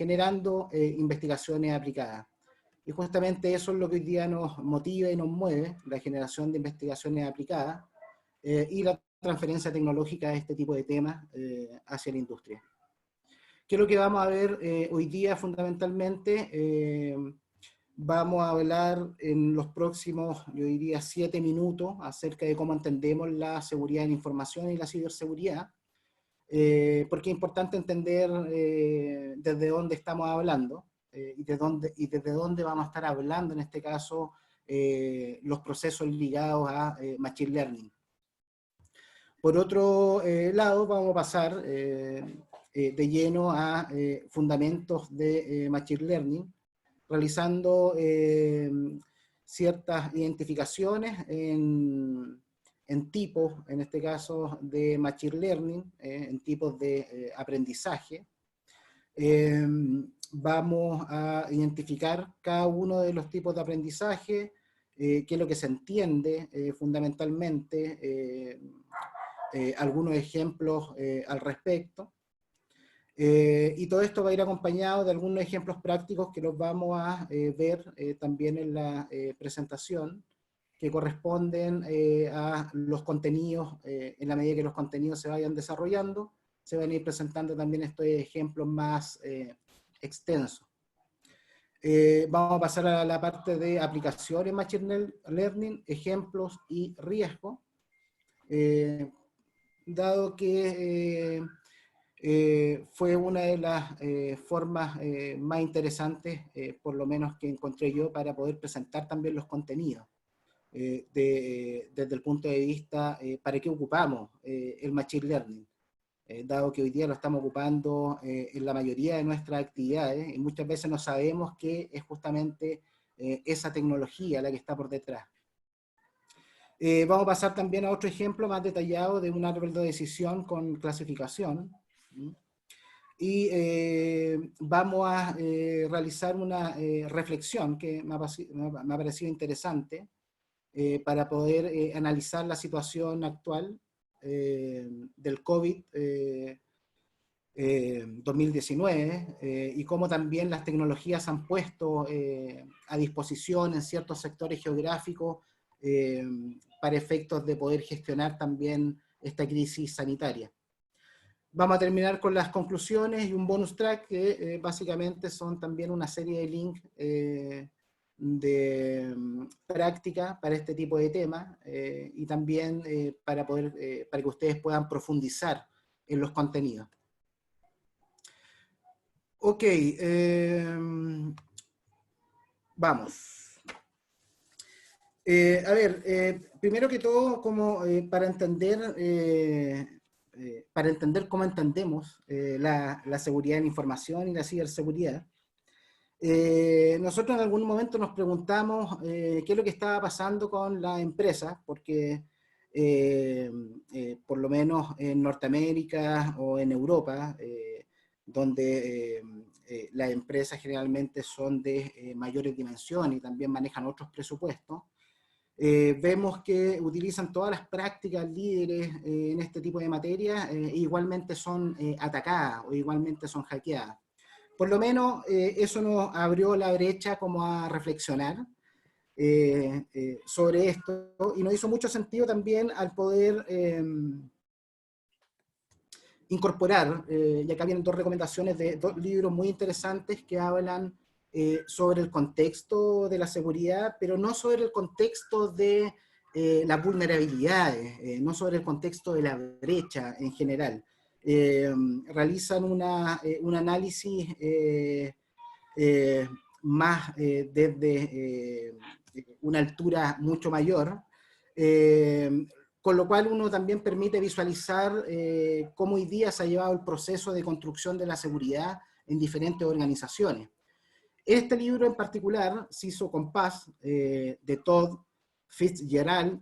generando investigaciones aplicadas. Y justamente eso es lo que hoy día nos motiva y nos mueve, la generación de investigaciones aplicadas y la transferencia tecnológica de este tipo de temas hacia la industria. ¿Qué es lo que vamos a ver hoy día fundamentalmente? Vamos a hablar en los próximos, yo diría, 7 minutos acerca de cómo entendemos la seguridad de la información y la ciberseguridad, porque es importante entender desde dónde estamos hablando y desde dónde vamos a estar hablando, en este caso, los procesos ligados a Machine Learning. Por otro lado, vamos a pasar de lleno a fundamentos de Machine Learning, realizando ciertas identificaciones en tipos, en este caso de Machine Learning, en tipos de aprendizaje. Vamos a identificar cada uno de los tipos de aprendizaje, qué es lo que se entiende fundamentalmente, algunos ejemplos al respecto. Y todo esto va a ir acompañado de algunos ejemplos prácticos que los vamos a ver también en la presentación, que corresponden a los contenidos, en la medida que los contenidos se vayan desarrollando, se van a ir presentando también estos ejemplos más extensos. Vamos a pasar a la parte de aplicaciones Machine Learning, ejemplos y riesgo, dado que fue una de las formas más interesantes, por lo menos que encontré yo, para poder presentar también los contenidos, desde el punto de vista, ¿para qué ocupamos el Machine Learning? Dado que hoy día lo estamos ocupando en la mayoría de nuestras actividades, y muchas veces no sabemos que es justamente esa tecnología la que está por detrás. Vamos a pasar también a otro ejemplo más detallado de un árbol de decisión con clasificación. Y vamos a realizar una reflexión que me ha parecido interesante para poder analizar la situación actual del COVID 2019 y cómo también las tecnologías han puesto a disposición en ciertos sectores geográficos para efectos de poder gestionar también esta crisis sanitaria. Vamos a terminar con las conclusiones y un bonus track que básicamente son también una serie de links de práctica para este tipo de temas y también para que ustedes puedan profundizar en los contenidos. Ok, vamos. A ver, primero que todo, como para entender cómo entendemos la seguridad de la información y la ciberseguridad, nosotros en algún momento nos preguntamos qué es lo que estaba pasando con la empresa, porque por lo menos en Norteamérica o en Europa, donde las empresas generalmente son de mayores dimensiones y también manejan otros presupuestos, vemos que utilizan todas las prácticas líderes en este tipo de materias e igualmente son atacadas o igualmente son hackeadas. Por lo menos eso nos abrió la brecha como a reflexionar sobre esto y nos hizo mucho sentido también al poder incorporar, y acá vienen dos recomendaciones de dos libros muy interesantes que hablan sobre el contexto de la seguridad, pero no sobre el contexto de las vulnerabilidades, no sobre el contexto de la brecha en general. Realizan un análisis más desde una altura mucho mayor, con lo cual uno también permite visualizar cómo hoy día se ha llevado el proceso de construcción de la seguridad en diferentes organizaciones. Este libro en particular, CISO Compass, de Todd Fitzgerald,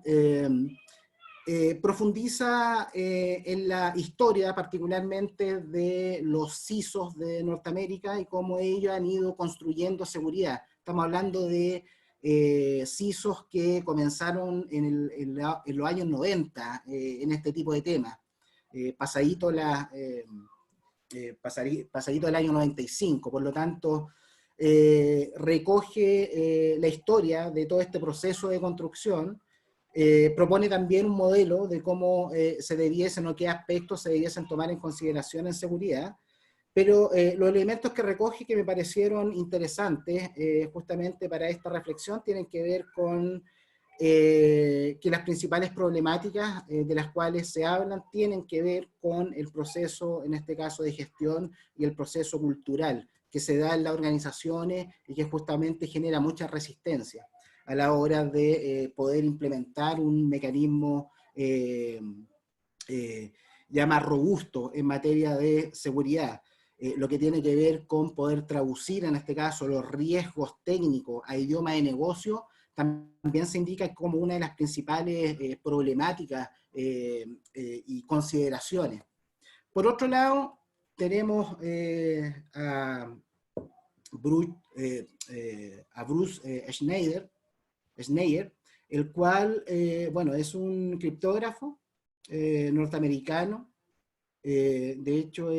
profundiza en la historia particularmente de los CISOs de Norteamérica y cómo ellos han ido construyendo seguridad. Estamos hablando de CISOs que comenzaron en los años 90 en este tipo de temas. Pasadito pasadito del año 95, por lo tanto, recoge la historia de todo este proceso de construcción, propone también un modelo de cómo se debiesen o qué aspectos se debiesen tomar en consideración en seguridad, pero los elementos que recoge que me parecieron interesantes justamente para esta reflexión tienen que ver con que las principales problemáticas de las cuales se hablan tienen que ver con el proceso, en este caso de gestión, y el proceso cultural que se da en las organizaciones y que justamente genera mucha resistencia a la hora de poder implementar un mecanismo ya más robusto en materia de seguridad. Lo que tiene que ver con poder traducir, en este caso, los riesgos técnicos a idioma de negocio, también se indica como una de las principales problemáticas y consideraciones. Por otro lado, tenemos a Bruce Schneier, el cual, bueno, es un criptógrafo norteamericano. De hecho,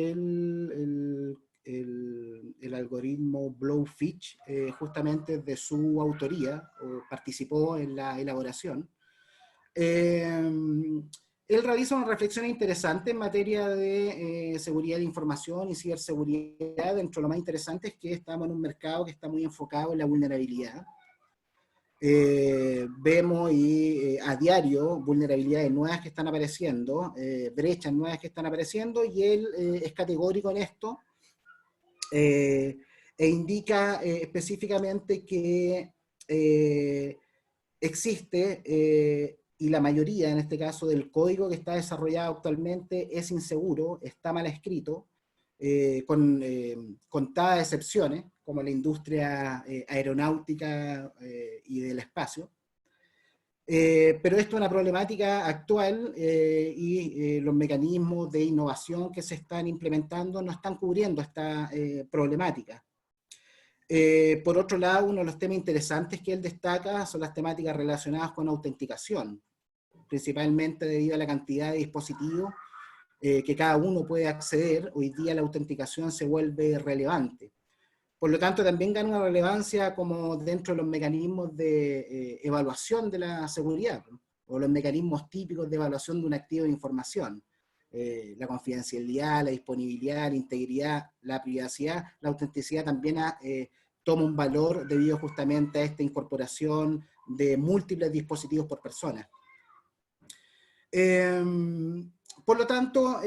el algoritmo Blowfish, justamente de su autoría, participó en la elaboración. Él realiza una reflexión interesante en materia de seguridad de información y ciberseguridad. Dentro de lo más interesante es que estamos en un mercado que está muy enfocado en la vulnerabilidad. Vemos a diario vulnerabilidades nuevas que están apareciendo, brechas nuevas que están apareciendo, y él es categórico en esto e indica específicamente que existe, y la mayoría en este caso del código que está desarrollado actualmente es inseguro, está mal escrito, con contadas excepciones, como la industria aeronáutica y del espacio. Pero esto es una problemática actual y los mecanismos de innovación que se están implementando no están cubriendo esta problemática. Por otro lado, uno de los temas interesantes que él destaca son las temáticas relacionadas con autenticación, principalmente debido a la cantidad de dispositivos que cada uno puede acceder. Hoy día la autenticación se vuelve relevante. Por lo tanto, también gana una relevancia como dentro de los mecanismos de evaluación de la seguridad, o los mecanismos típicos de evaluación de un activo de información. La confidencialidad, la disponibilidad, la integridad, la privacidad, la autenticidad también toma un valor debido justamente a esta incorporación de múltiples dispositivos por persona. Por lo tanto,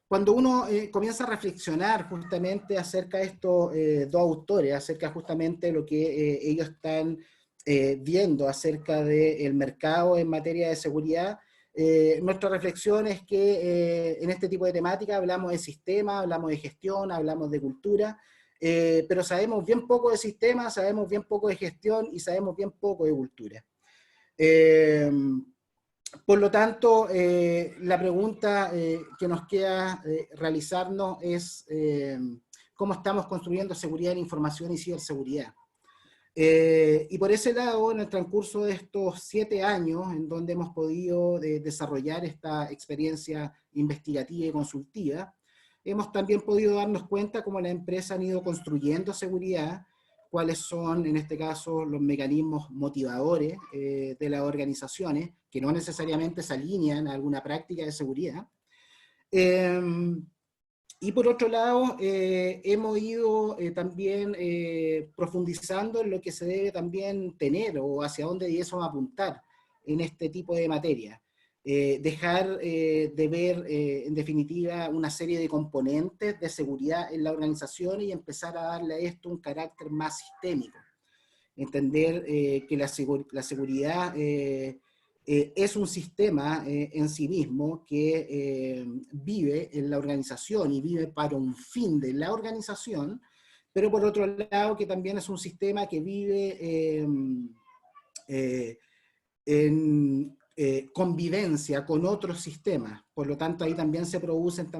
cuando uno comienza a reflexionar justamente acerca de estos dos autores, acerca justamente de lo que ellos están viendo acerca del mercado en materia de seguridad, nuestra reflexión es que en este tipo de temática hablamos de sistema, hablamos de gestión, hablamos de cultura, pero sabemos bien poco de sistema, sabemos bien poco de gestión y sabemos bien poco de cultura. Por lo tanto, la pregunta que nos queda realizarnos es cómo estamos construyendo seguridad de la información y ciberseguridad. Y por ese lado, en el transcurso de estos 7 años, en donde hemos podido desarrollar esta experiencia investigativa y consultiva, hemos también podido darnos cuenta cómo las empresas han ido construyendo seguridad, cuáles son, en este caso, los mecanismos motivadores de las organizaciones, que no necesariamente se alinean a alguna práctica de seguridad. Y por otro lado, hemos ido también profundizando en lo que se debe también tener o hacia dónde debiésemos apuntar en este tipo de materia. Dejar de ver, en definitiva, una serie de componentes de seguridad en la organización y empezar a darle a esto un carácter más sistémico. Entender que la seguridad es un sistema en sí mismo que vive en la organización y vive para un fin de la organización, pero por otro lado que también es un sistema que vive en convivencia con otros sistemas. Por lo tanto, ahí también se producen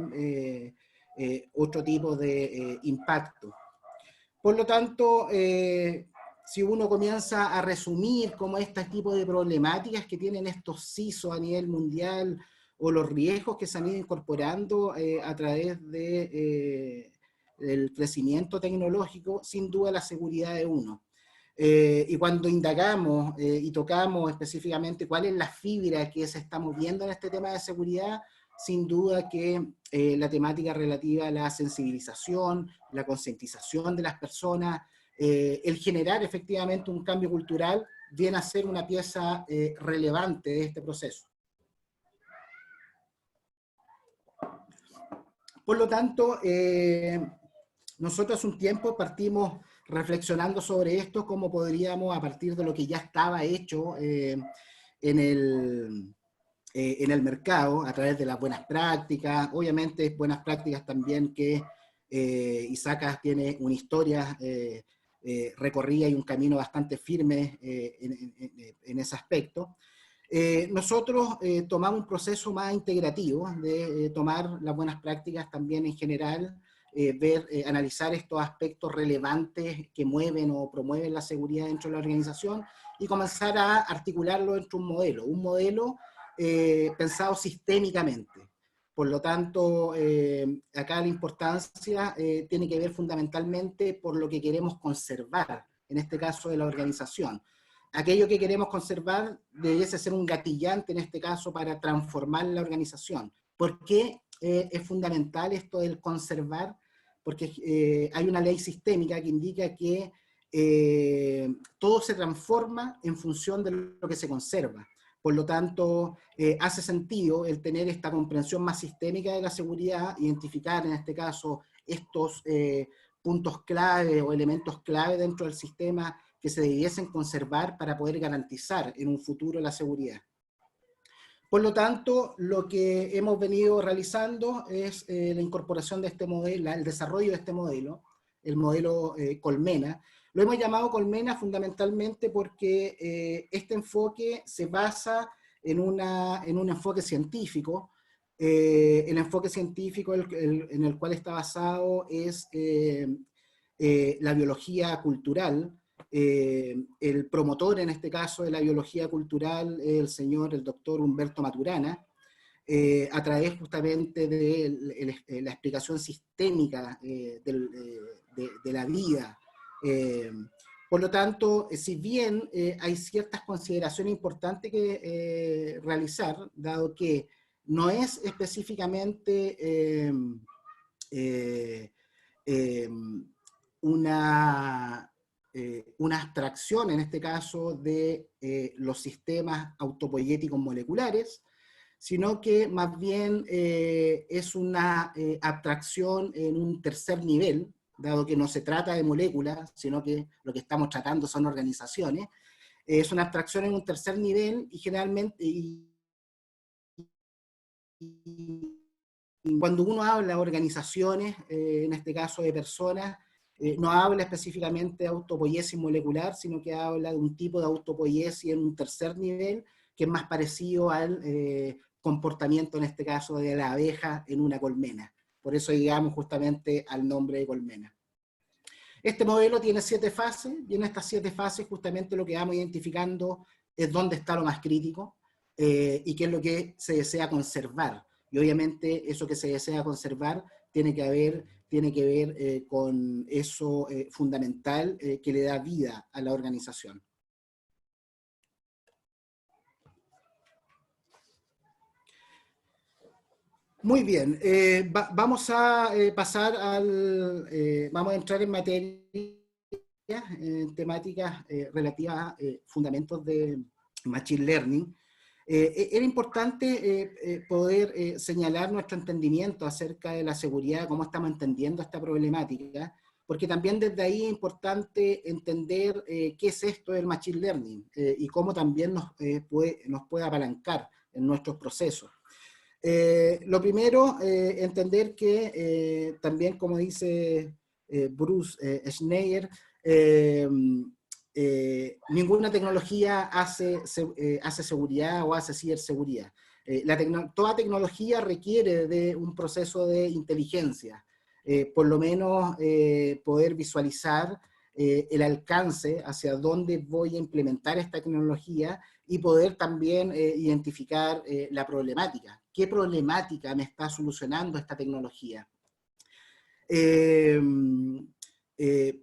otro tipo de impacto. Por lo tanto, si uno comienza a resumir como este tipo de problemáticas que tienen estos CISO a nivel mundial o los riesgos que se han ido incorporando a través del crecimiento tecnológico, sin duda la seguridad es uno. Y cuando indagamos y tocamos específicamente cuál es la fibra que se está moviendo en este tema de seguridad, sin duda que la temática relativa a la sensibilización, la concientización de las personas, el generar efectivamente un cambio cultural, viene a ser una pieza relevante de este proceso. Por lo tanto, nosotros hace un tiempo partimos reflexionando sobre esto, cómo podríamos, a partir de lo que ya estaba hecho en el mercado, a través de las buenas prácticas, obviamente buenas prácticas también que ISACA tiene una historia recorrida y un camino bastante firme en ese aspecto. Nosotros tomamos un proceso más integrativo de tomar las buenas prácticas también en general, analizar estos aspectos relevantes que mueven o promueven la seguridad dentro de la organización y comenzar a articularlo dentro de un modelo pensado sistémicamente. Por lo tanto, acá la importancia tiene que ver fundamentalmente por lo que queremos conservar, en este caso de la organización. Aquello que queremos conservar debiese ser un gatillante, en este caso, para transformar la organización. ¿Por qué es fundamental esto del conservar? Porque hay una ley sistémica que indica que todo se transforma en función de lo que se conserva. Por lo tanto, hace sentido el tener esta comprensión más sistémica de la seguridad, identificar en este caso estos puntos clave o elementos clave dentro del sistema que se debiesen conservar para poder garantizar en un futuro la seguridad. Por lo tanto, lo que hemos venido realizando es la incorporación de este modelo, el desarrollo de este modelo, el modelo Colmena. Lo hemos llamado Colmena fundamentalmente porque este enfoque se basa en un enfoque científico. El enfoque científico en el cual está basado es la biología cultural. El promotor en este caso de la biología cultural es el doctor Humberto Maturana, a través justamente de la explicación sistémica de la vida. Por lo tanto, si bien hay ciertas consideraciones importantes que realizar, dado que no es específicamente una abstracción, en este caso, de los sistemas autopoyéticos moleculares, sino que más bien es una abstracción en un tercer nivel, dado que no se trata de moléculas, sino que lo que estamos tratando son organizaciones. Es una abstracción en un tercer nivel y generalmente, cuando uno habla de organizaciones, en este caso de personas, no habla específicamente de autopoiesis molecular, sino que habla de un tipo de autopoiesis en un tercer nivel, que es más parecido al comportamiento, en este caso, de la abeja en una colmena. Por eso llegamos justamente al nombre de colmena. Este modelo tiene 7 fases, y en estas 7 fases justamente lo que vamos identificando es dónde está lo más crítico y qué es lo que se desea conservar. Y obviamente eso que se desea conservar tiene que ver con eso fundamental que le da vida a la organización. Muy bien, vamos a pasar vamos a entrar en materia, en temáticas relativas a fundamentos de Machine Learning. Era importante poder señalar nuestro entendimiento acerca de la seguridad, cómo estamos entendiendo esta problemática, porque también desde ahí es importante entender qué es esto del Machine Learning y cómo también nos puede apalancar en nuestros procesos. Lo primero, entender que también, como dice Bruce Schneier, ninguna tecnología hace seguridad o hace ciberseguridad. Toda tecnología requiere de un proceso de inteligencia, por lo menos poder visualizar el alcance hacia dónde voy a implementar esta tecnología y poder también identificar la problemática qué problemática me está solucionando esta tecnología.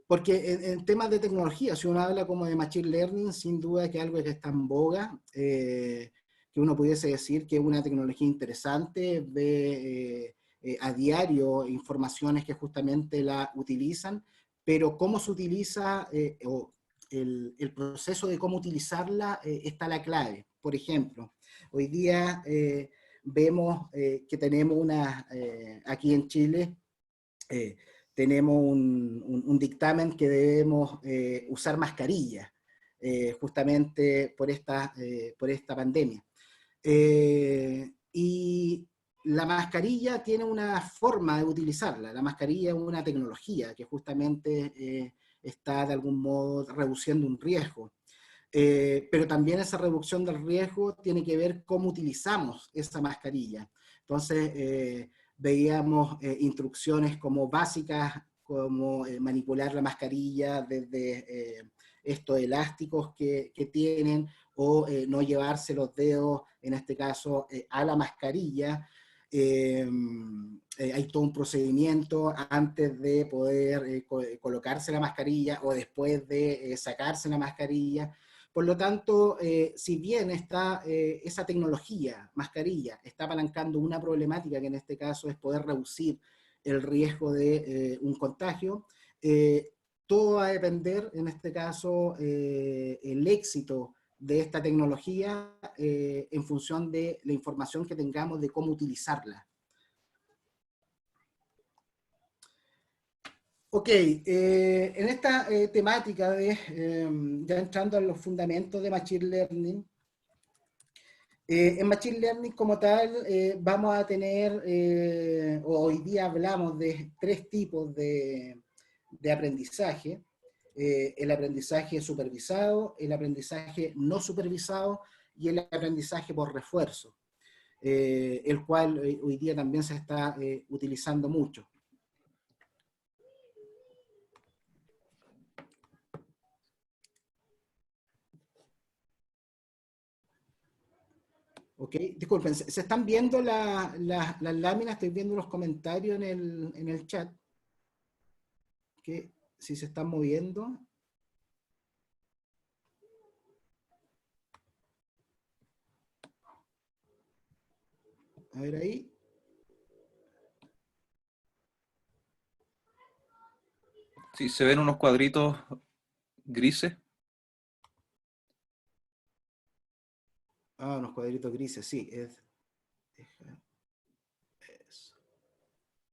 Porque en temas de tecnología, si uno habla como de Machine Learning, sin duda que algo que está en boga, que uno pudiese decir que es una tecnología interesante, ve a diario informaciones que justamente la utilizan, pero cómo se utiliza, o el proceso de cómo utilizarla, está la clave. Por ejemplo, hoy día vemos que tenemos aquí en Chile, tenemos un dictamen que debemos usar mascarilla, justamente por esta pandemia. Y la mascarilla tiene una forma de utilizarla. La mascarilla es una tecnología que justamente está de algún modo reduciendo un riesgo. Pero también esa reducción del riesgo tiene que ver cómo utilizamos esa mascarilla. Entonces, veíamos instrucciones como básicas, como manipular la mascarilla desde estos elásticos que tienen, o no llevarse los dedos, en este caso, a la mascarilla. Hay todo un procedimiento antes de poder colocarse la mascarilla o después de sacarse la mascarilla. Por lo tanto, si bien esa tecnología, mascarilla, está apalancando una problemática que en este caso es poder reducir el riesgo de un contagio, todo va a depender, en este caso, el éxito de esta tecnología en función de la información que tengamos de cómo utilizarla. Ok, en esta temática de, ya entrando a los fundamentos de Machine Learning, en Machine Learning como tal vamos a tener, hoy día hablamos de 3 tipos de aprendizaje. El aprendizaje supervisado, el aprendizaje no supervisado y el aprendizaje por refuerzo, el cual hoy día también se está utilizando mucho. Ok, disculpen, ¿se están viendo las láminas? Estoy viendo los comentarios en el chat. Que si se están moviendo. A ver ahí. Sí, se ven unos cuadritos grises. Ah, unos cuadritos grises, sí.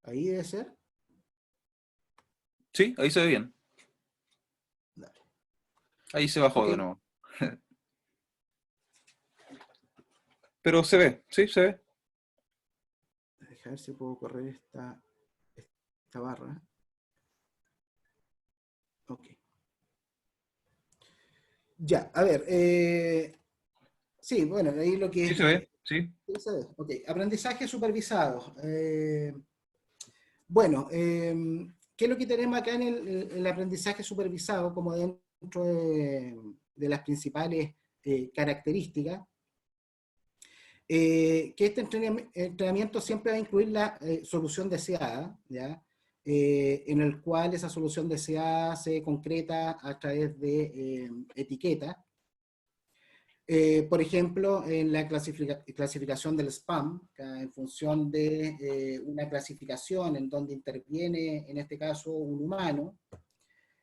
Ahí debe ser. Sí, ahí se ve bien. Dale. Ahí se bajó Ok, de nuevo. Pero se ve, sí, se ve. deja ver si puedo correr esta barra. Ok. Ya, a ver. Sí, bueno, ahí lo Sí, se que... ve, sí. Ok, aprendizaje supervisado. Bueno, ¿qué es lo que tenemos acá en el aprendizaje supervisado como dentro de las principales características? Que este entrenamiento siempre va a incluir la solución deseada, ¿ya? En el cual esa solución deseada se concreta a través de etiquetas. Por ejemplo, en la clasificación del spam, en función de una clasificación en donde interviene, en este caso, un humano,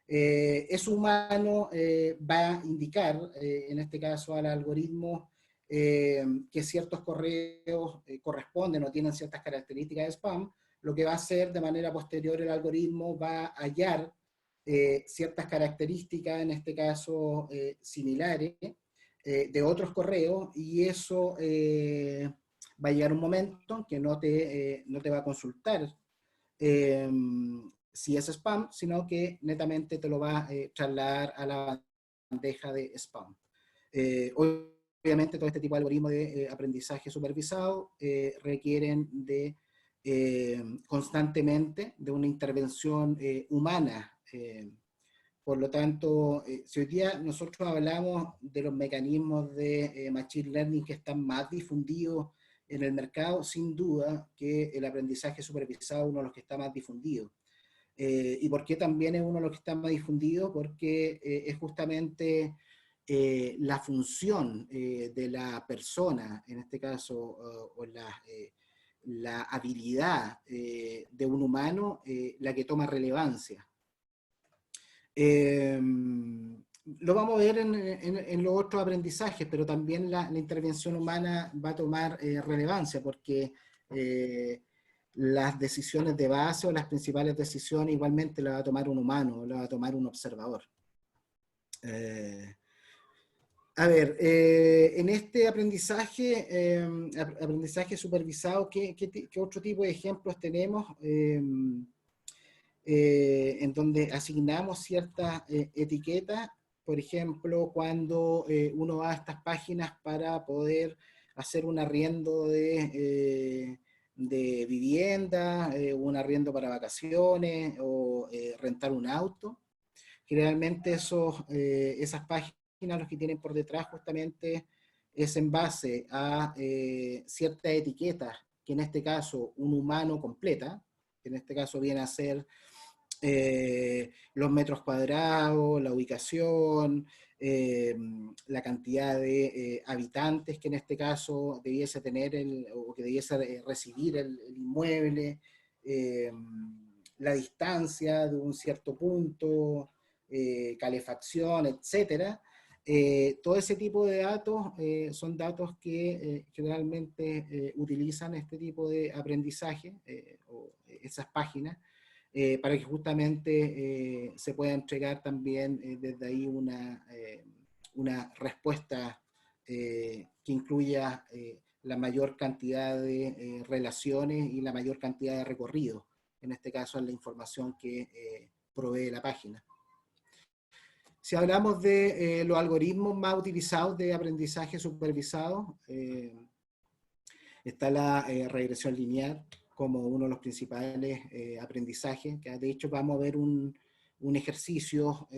ese humano va a indicar, en este caso al algoritmo, que ciertos correos corresponden o tienen ciertas características de spam. Lo que va a hacer de manera posterior el algoritmo va a hallar ciertas características, en este caso similares, de otros correos, y eso va a llegar un momento en que no te va a consultar eh, si es spam, sino que netamente te lo va a trasladar a la bandeja de spam. Obviamente todo este tipo de algoritmos de aprendizaje supervisado requieren de constantemente de una intervención humana. Por lo tanto, si hoy día nosotros hablamos de los mecanismos de Machine Learning que están más difundidos en el mercado, sin duda que el aprendizaje supervisado es uno de los que está más difundido. ¿Y por qué también es uno de los que está más difundido? Porque es justamente la función de la persona, en este caso, o la habilidad de un humano, la que toma relevancia. Lo vamos a ver en los otros aprendizajes, pero también la intervención humana va a tomar relevancia, porque las decisiones de base o las principales decisiones igualmente las va a tomar un humano, las va a tomar un observador. A ver, en este aprendizaje, aprendizaje supervisado, ¿qué otro tipo de ejemplos tenemos? En donde asignamos ciertas etiquetas, por ejemplo, cuando uno va a estas páginas para poder hacer un arriendo de vivienda, un arriendo para vacaciones o rentar un auto. Generalmente esas páginas, los que tienen por detrás justamente es en base a ciertas etiquetas que en este caso un humano completa, que en este caso viene a ser los metros cuadrados, la ubicación, la cantidad de habitantes que en este caso debiese tener o que debiese recibir el inmueble, la distancia de un cierto punto, calefacción, etcétera. Todo ese tipo de datos son datos que generalmente utilizan este tipo de aprendizaje o esas páginas para que justamente se pueda entregar también desde ahí una respuesta que incluya la mayor cantidad de relaciones y la mayor cantidad de recorridos. En este caso es la información que provee la página. Si hablamos de los algoritmos más utilizados de aprendizaje supervisado, está la regresión lineal como uno de los principales aprendizajes, que de hecho vamos a ver un ejercicio,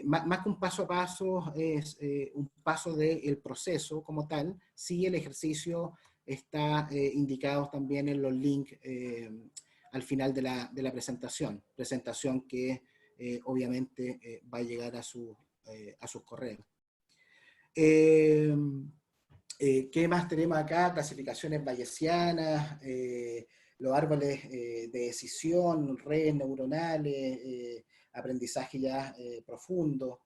más que un paso a paso, es un paso del proceso como tal. Sí, el ejercicio está indicado también en los links al final de la presentación que obviamente va a llegar a sus correos. ¿Qué más tenemos acá? Clasificaciones bayesianas, los árboles de decisión, redes neuronales, aprendizaje ya profundo.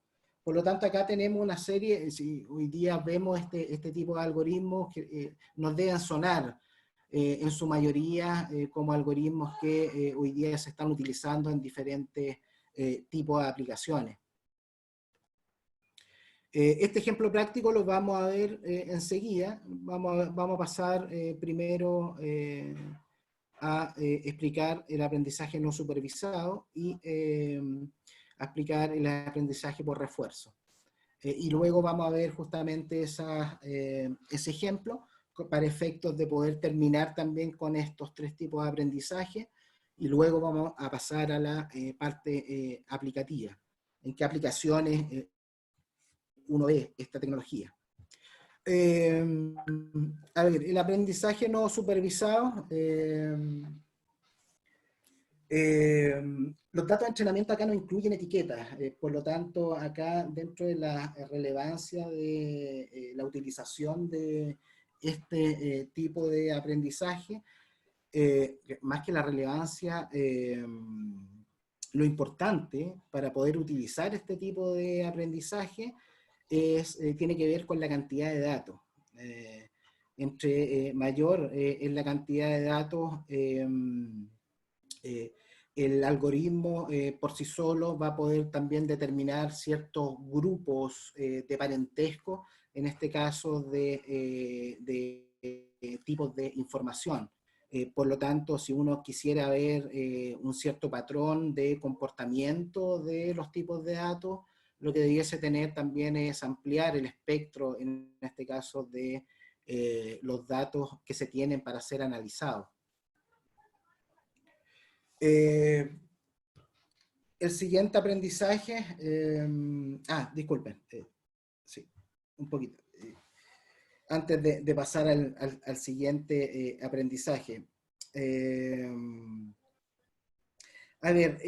Por lo tanto, acá tenemos una serie, si hoy día vemos este tipo de algoritmos que nos deben sonar en su mayoría como algoritmos que hoy día se están utilizando en diferentes tipos de aplicaciones. Este ejemplo práctico lo vamos a ver enseguida. Vamos a pasar primero a explicar el aprendizaje no supervisado y a explicar el aprendizaje por refuerzo. Y luego vamos a ver justamente ese ejemplo para efectos de poder terminar también con estos tres tipos de aprendizaje y luego vamos a pasar a la parte aplicativa. ¿En qué aplicaciones uno ve esta tecnología? A ver, el aprendizaje no supervisado. Los datos de entrenamiento acá no incluyen etiquetas, por lo tanto acá dentro de la relevancia de la utilización de este tipo de aprendizaje, más que la relevancia, lo importante para poder utilizar este tipo de aprendizaje tiene que ver con la cantidad de datos. Entre mayor es la cantidad de datos, el algoritmo por sí solo va a poder también determinar ciertos grupos de parentesco, en este caso de tipos de información. Por lo tanto, si uno quisiera ver un cierto patrón de comportamiento de los tipos de datos, lo que debiese tener también es ampliar el espectro, en este caso, de los datos que se tienen para ser analizados. El siguiente aprendizaje, disculpen, sí, un poquito. antes de pasar al siguiente aprendizaje. A ver,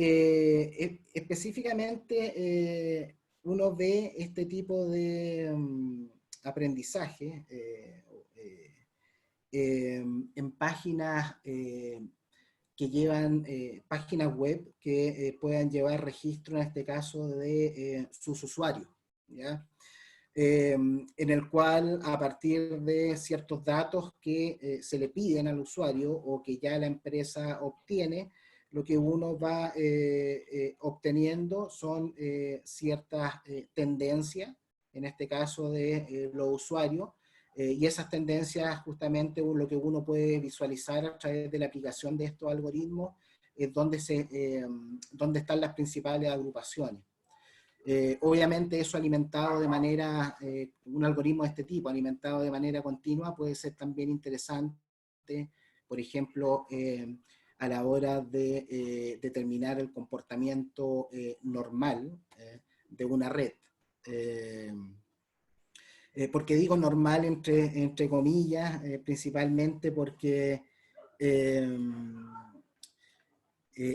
específicamente uno ve este tipo de aprendizaje en páginas que llevan páginas web que puedan llevar registro, en este caso, de sus usuarios, ¿ya? En el cual, a partir de ciertos datos que se le piden al usuario o que ya la empresa obtiene, lo que uno va obteniendo son ciertas tendencias, en este caso de los usuarios, y esas tendencias justamente lo que uno puede visualizar a través de la aplicación de estos algoritmos es donde están las principales agrupaciones. Obviamente eso alimentado de manera, un algoritmo de este tipo, alimentado de manera continua, puede ser también interesante, por ejemplo, a la hora de determinar el comportamiento normal de una red. ¿Por qué digo normal entre comillas? Principalmente porque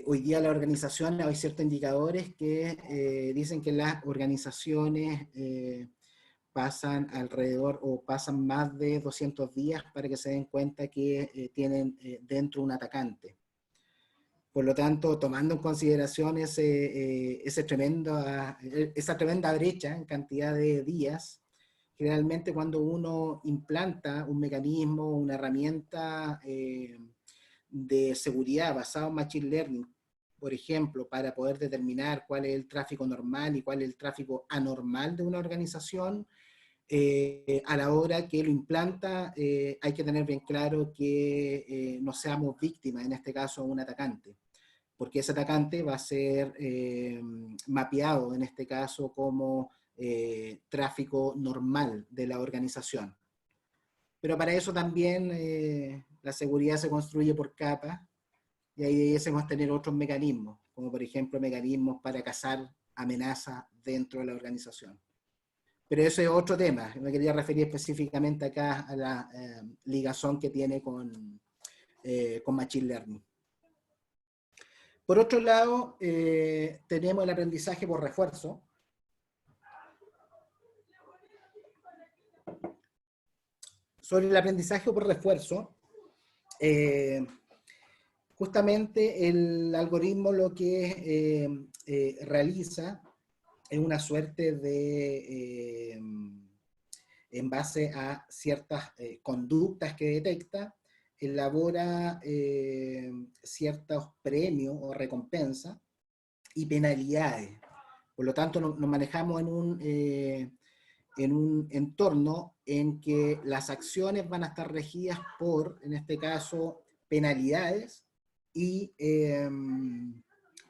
hoy día las organizaciones, hay ciertos indicadores que dicen que las organizaciones pasan alrededor o pasan más de 200 días para que se den cuenta que tienen dentro un atacante. Por lo tanto, tomando en consideración esa tremenda brecha en cantidad de días, generalmente cuando uno implanta un mecanismo, una herramienta de seguridad basado en Machine Learning, por ejemplo, para poder determinar cuál es el tráfico normal y cuál es el tráfico anormal de una organización, a la hora que lo implanta, hay que tener bien claro que no seamos víctimas, en este caso, un atacante, porque ese atacante va a ser mapeado, en este caso, como tráfico normal de la organización. Pero para eso también la seguridad se construye por capas, y ahí debiésemos tener otros mecanismos, como por ejemplo mecanismos para cazar amenazas dentro de la organización. Pero eso es otro tema. Me quería referir específicamente acá a la ligazón que tiene con Machine Learning. Por otro lado, tenemos el aprendizaje por refuerzo. Sobre el aprendizaje por refuerzo, justamente el algoritmo lo que realiza es una suerte de, en base a ciertas conductas que detecta, elabora ciertos premios o recompensas y penalidades. Por lo tanto, nos manejamos en un entorno en que las acciones van a estar regidas por, en este caso, penalidades y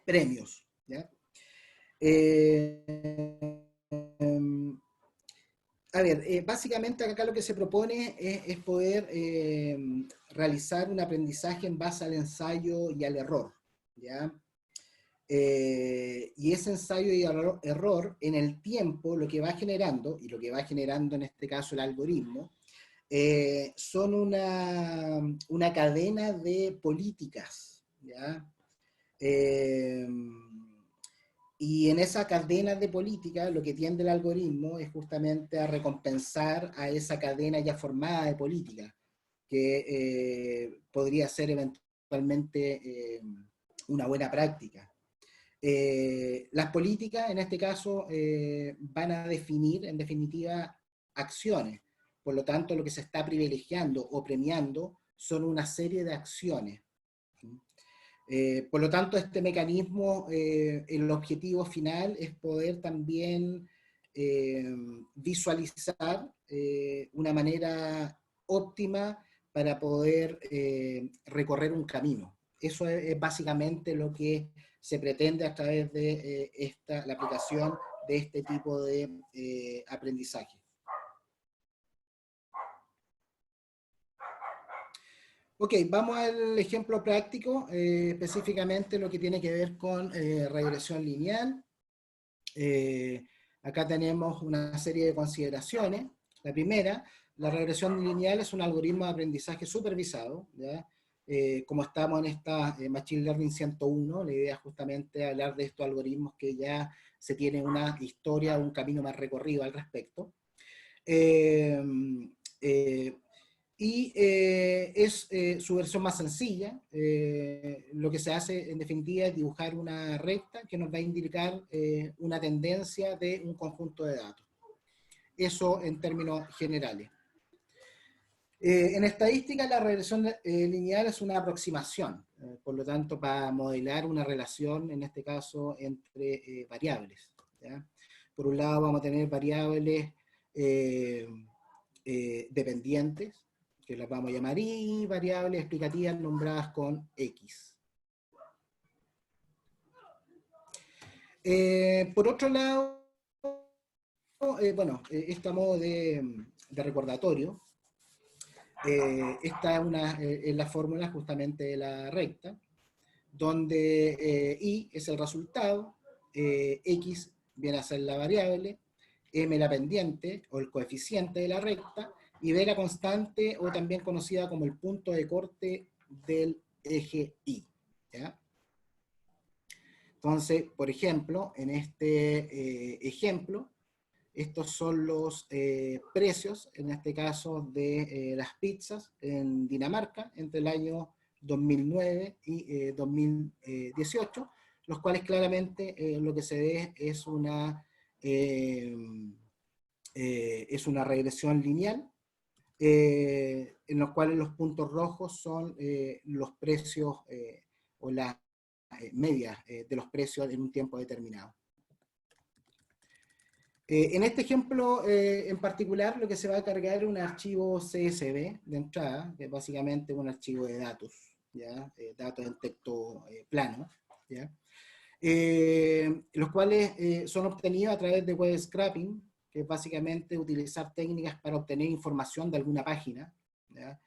premios, ¿ya? A ver, básicamente acá lo que se propone es poder realizar un aprendizaje en base al ensayo y al error, ¿ya? Y ese ensayo y error en el tiempo lo que va generando, y lo que va generando en este caso el algoritmo, son una cadena de políticas, ¿ya? Y en esa cadena de política lo que tiende el algoritmo es justamente a recompensar a esa cadena ya formada de política, que podría ser eventualmente una buena práctica. Las políticas, en este caso, van a definir, en definitiva, acciones. Por lo tanto, lo que se está privilegiando o premiando son una serie de acciones. Por lo tanto, este mecanismo, el objetivo final es poder también visualizar una manera óptima para poder recorrer un camino. Eso es básicamente lo que se pretende a través de la aplicación de este tipo de aprendizaje. Ok, vamos al ejemplo práctico, específicamente lo que tiene que ver con regresión lineal. Acá tenemos una serie de consideraciones. La primera, la regresión lineal es un algoritmo de aprendizaje supervisado, ¿ya? Como estamos en esta Machine Learning 101, la idea es justamente hablar de estos algoritmos que ya se tiene una historia, un camino más recorrido al respecto. Es su versión más sencilla. Lo que se hace en definitiva es dibujar una recta que nos va a indicar una tendencia de un conjunto de datos. Eso en términos generales. En estadística la regresión lineal es una aproximación, por lo tanto para modelar una relación, en este caso, entre variables, ¿ya? Por un lado vamos a tener variables dependientes, que las vamos a llamar Y, variables explicativas nombradas con X. Por otro lado, este modo de recordatorio, esta es la fórmula justamente de la recta, donde Y es el resultado, X viene a ser la variable, M la pendiente o el coeficiente de la recta, y B la constante, o también conocida como el punto de corte del eje Y, ¿ya? Entonces, por ejemplo, en este ejemplo, estos son los precios, en este caso, de las pizzas en Dinamarca entre el año 2009 y 2018, los cuales claramente lo que se ve es una regresión lineal, en los cuales los puntos rojos son los precios o las medias de los precios en un tiempo determinado. En este ejemplo en particular, lo que se va a cargar es un archivo CSV de entrada, que es básicamente un archivo de datos, ¿ya? Datos en texto plano, ¿ya? Los cuales son obtenidos a través de web scraping, que es básicamente utilizar técnicas para obtener información de alguna página, ¿ya?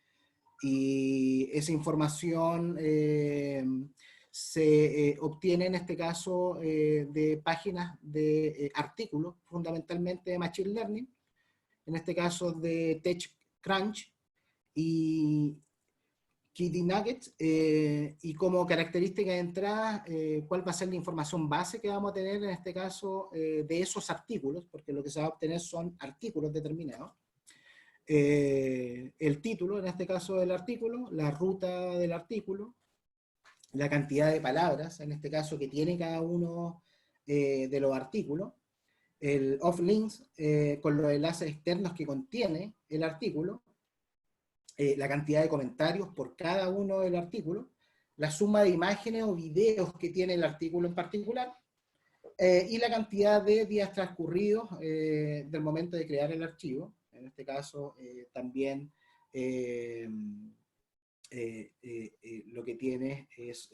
Y esa información se obtiene en este caso de páginas de artículos, fundamentalmente de Machine Learning, en este caso de TechCrunch y Kitty Nuggets, y como característica de entrada, cuál va a ser la información base que vamos a tener en este caso de esos artículos, porque lo que se va a obtener son artículos determinados. El título, en este caso del artículo, la ruta del artículo, la cantidad de palabras, en este caso, que tiene cada uno de los artículos, el off-links con los enlaces externos que contiene el artículo, la cantidad de comentarios por cada uno del artículo, la suma de imágenes o videos que tiene el artículo en particular, y la cantidad de días transcurridos del momento de crear el archivo. En este caso, también lo que tiene es,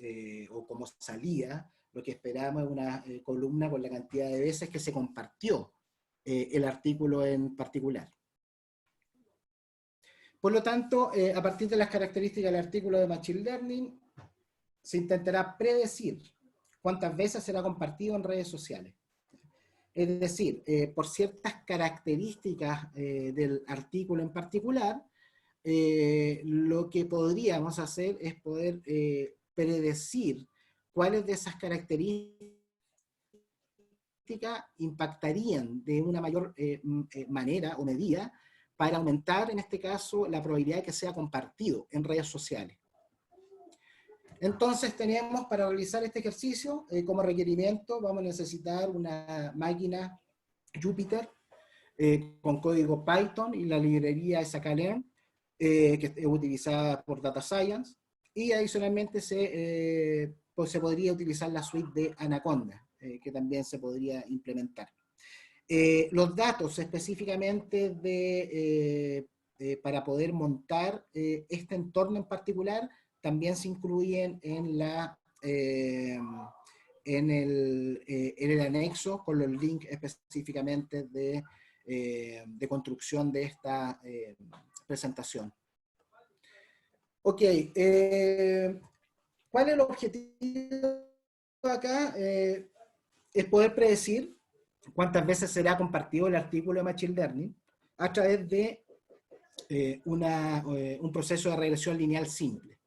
o como salida, lo que esperamos es una columna con la cantidad de veces que se compartió el artículo en particular. Por lo tanto, a partir de las características del artículo de Machine Learning, se intentará predecir cuántas veces será compartido en redes sociales. Es decir, por ciertas características del artículo en particular, lo que podríamos hacer es poder predecir cuáles de esas características impactarían de una mayor manera o medida para aumentar, en este caso, la probabilidad de que sea compartido en redes sociales. Entonces tenemos, para realizar este ejercicio, como requerimiento vamos a necesitar una máquina Jupyter con código Python y la librería scikit-learn, que es utilizada por Data Science, y adicionalmente pues se podría utilizar la suite de Anaconda, que también se podría implementar. Los datos específicamente para poder montar este entorno en particular también se incluyen en el anexo con los links específicamente de construcción de esta presentación. Ok, ¿cuál es el objetivo acá? Es poder predecir cuántas veces será compartido el artículo de Machine Learning a través de un proceso de regresión lineal simple.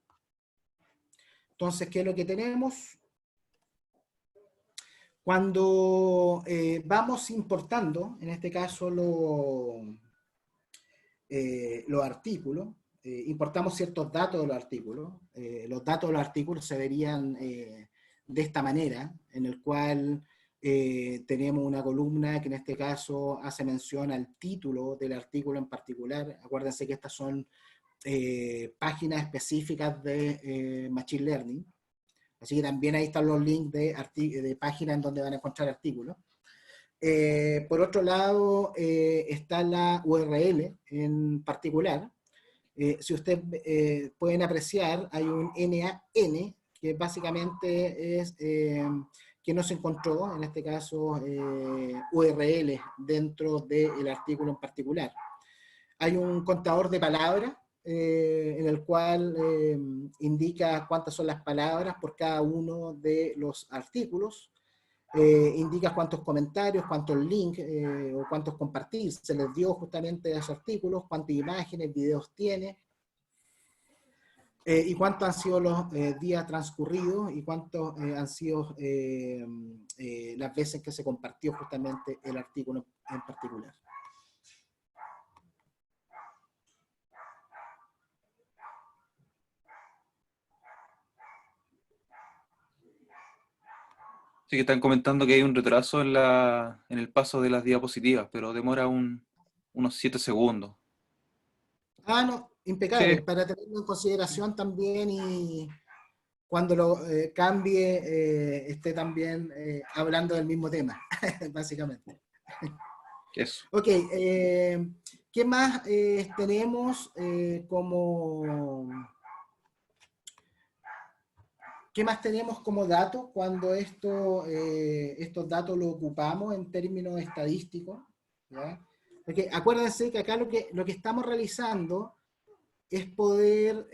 Entonces, ¿qué es lo que tenemos? Cuando vamos importando, en este caso los artículos, importamos ciertos datos de los artículos. Los datos de los artículos se verían de esta manera, en el cual tenemos una columna que en este caso hace mención al título del artículo en particular. Acuérdense que estas son páginas específicas de Machine Learning. Así que también ahí están los links de páginas en donde van a encontrar artículos. Por otro lado, está la URL en particular. Si ustedes pueden apreciar, hay un NaN, que básicamente es que no se encontró, en este caso, URL dentro del artículo en particular. Hay un contador de palabras, en el cual indica cuántas son las palabras por cada uno de los artículos. Indica cuántos comentarios, cuántos links o cuántos compartir se les dio justamente a esos artículos, cuántas imágenes, videos tiene, y cuántos han sido los días transcurridos y cuántos han sido las veces que se compartió justamente el artículo en particular. Sí que están comentando que hay un retraso en el paso de las diapositivas, pero demora unos 7 segundos. Ah, no, Sí, impecable, para tenerlo en consideración también y cuando lo cambie, esté también hablando del mismo tema, básicamente. eso. Ok, ¿qué más tenemos como... ¿Qué más tenemos como datos cuando estos datos los ocupamos en términos estadísticos? ¿Ya? Porque acuérdense que acá lo que estamos realizando es poder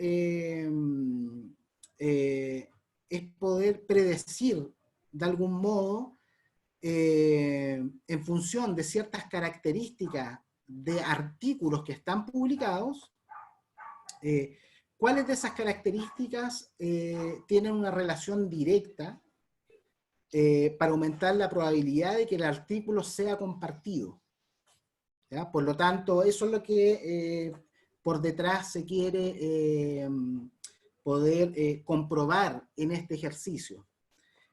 predecir de algún modo en función de ciertas características de artículos que están publicados, ¿cuáles de esas características tienen una relación directa para aumentar la probabilidad de que el artículo sea compartido? ¿Ya? Por lo tanto, eso es lo que por detrás se quiere poder comprobar en este ejercicio.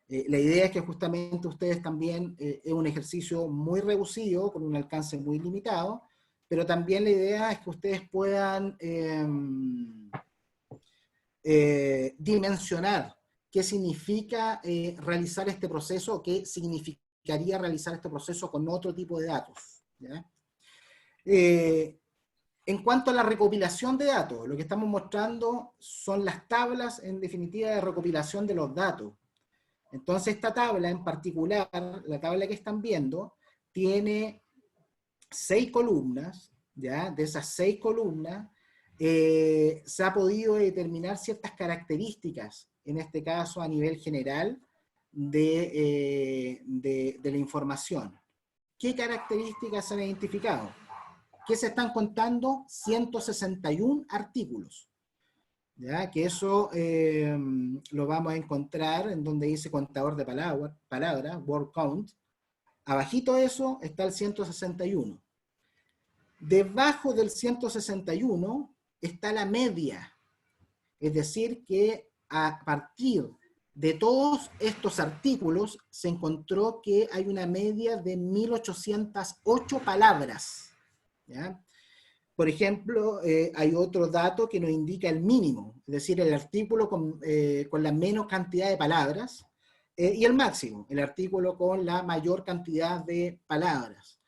La idea es que justamente ustedes también, es un ejercicio muy reducido, con un alcance muy limitado, pero también la idea es que ustedes puedan dimensionar qué significa realizar este proceso, o qué significaría realizar este proceso con otro tipo de datos. ¿Ya? En cuanto a la recopilación de datos, lo que estamos mostrando son las tablas, en definitiva, de recopilación de los datos. Entonces, esta tabla en particular, la tabla que están viendo, tiene 6 columnas, ¿ya? De esas 6 columnas, se ha podido determinar ciertas características, en este caso a nivel general, de la información. ¿Qué características se han identificado? Que se están contando 161 artículos. ¿Ya? Que eso lo vamos a encontrar en donde dice contador de palabras, word count. Abajito de eso está el 161. Debajo del 161 está la media. Es decir, que a partir de todos estos artículos se encontró que hay una media de 1808 palabras. ¿Ya? Por ejemplo, hay otro dato que nos indica el mínimo, es decir, el artículo con la menos cantidad de palabras, y el máximo, el artículo con la mayor cantidad de palabras.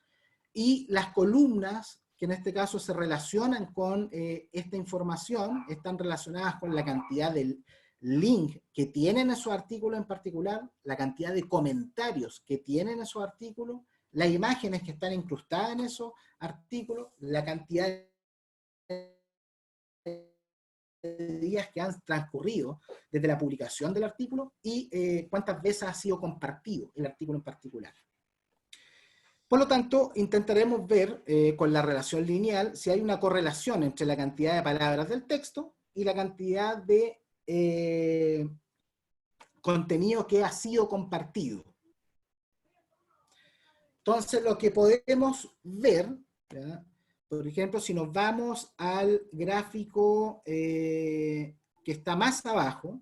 Y las columnas, que en este caso se relacionan con esta información, están relacionadas con la cantidad de link que tienen esos artículos en particular, la cantidad de comentarios que tienen esos artículos, las imágenes que están incrustadas en esos artículos, la cantidad de días que han transcurrido desde la publicación del artículo y cuántas veces ha sido compartido el artículo en particular. Por lo tanto, intentaremos ver con la relación lineal si hay una correlación entre la cantidad de palabras del texto y la cantidad de contenido que ha sido compartido. Entonces, lo que podemos ver, ¿ya? Por ejemplo, si nos vamos al gráfico que está más abajo,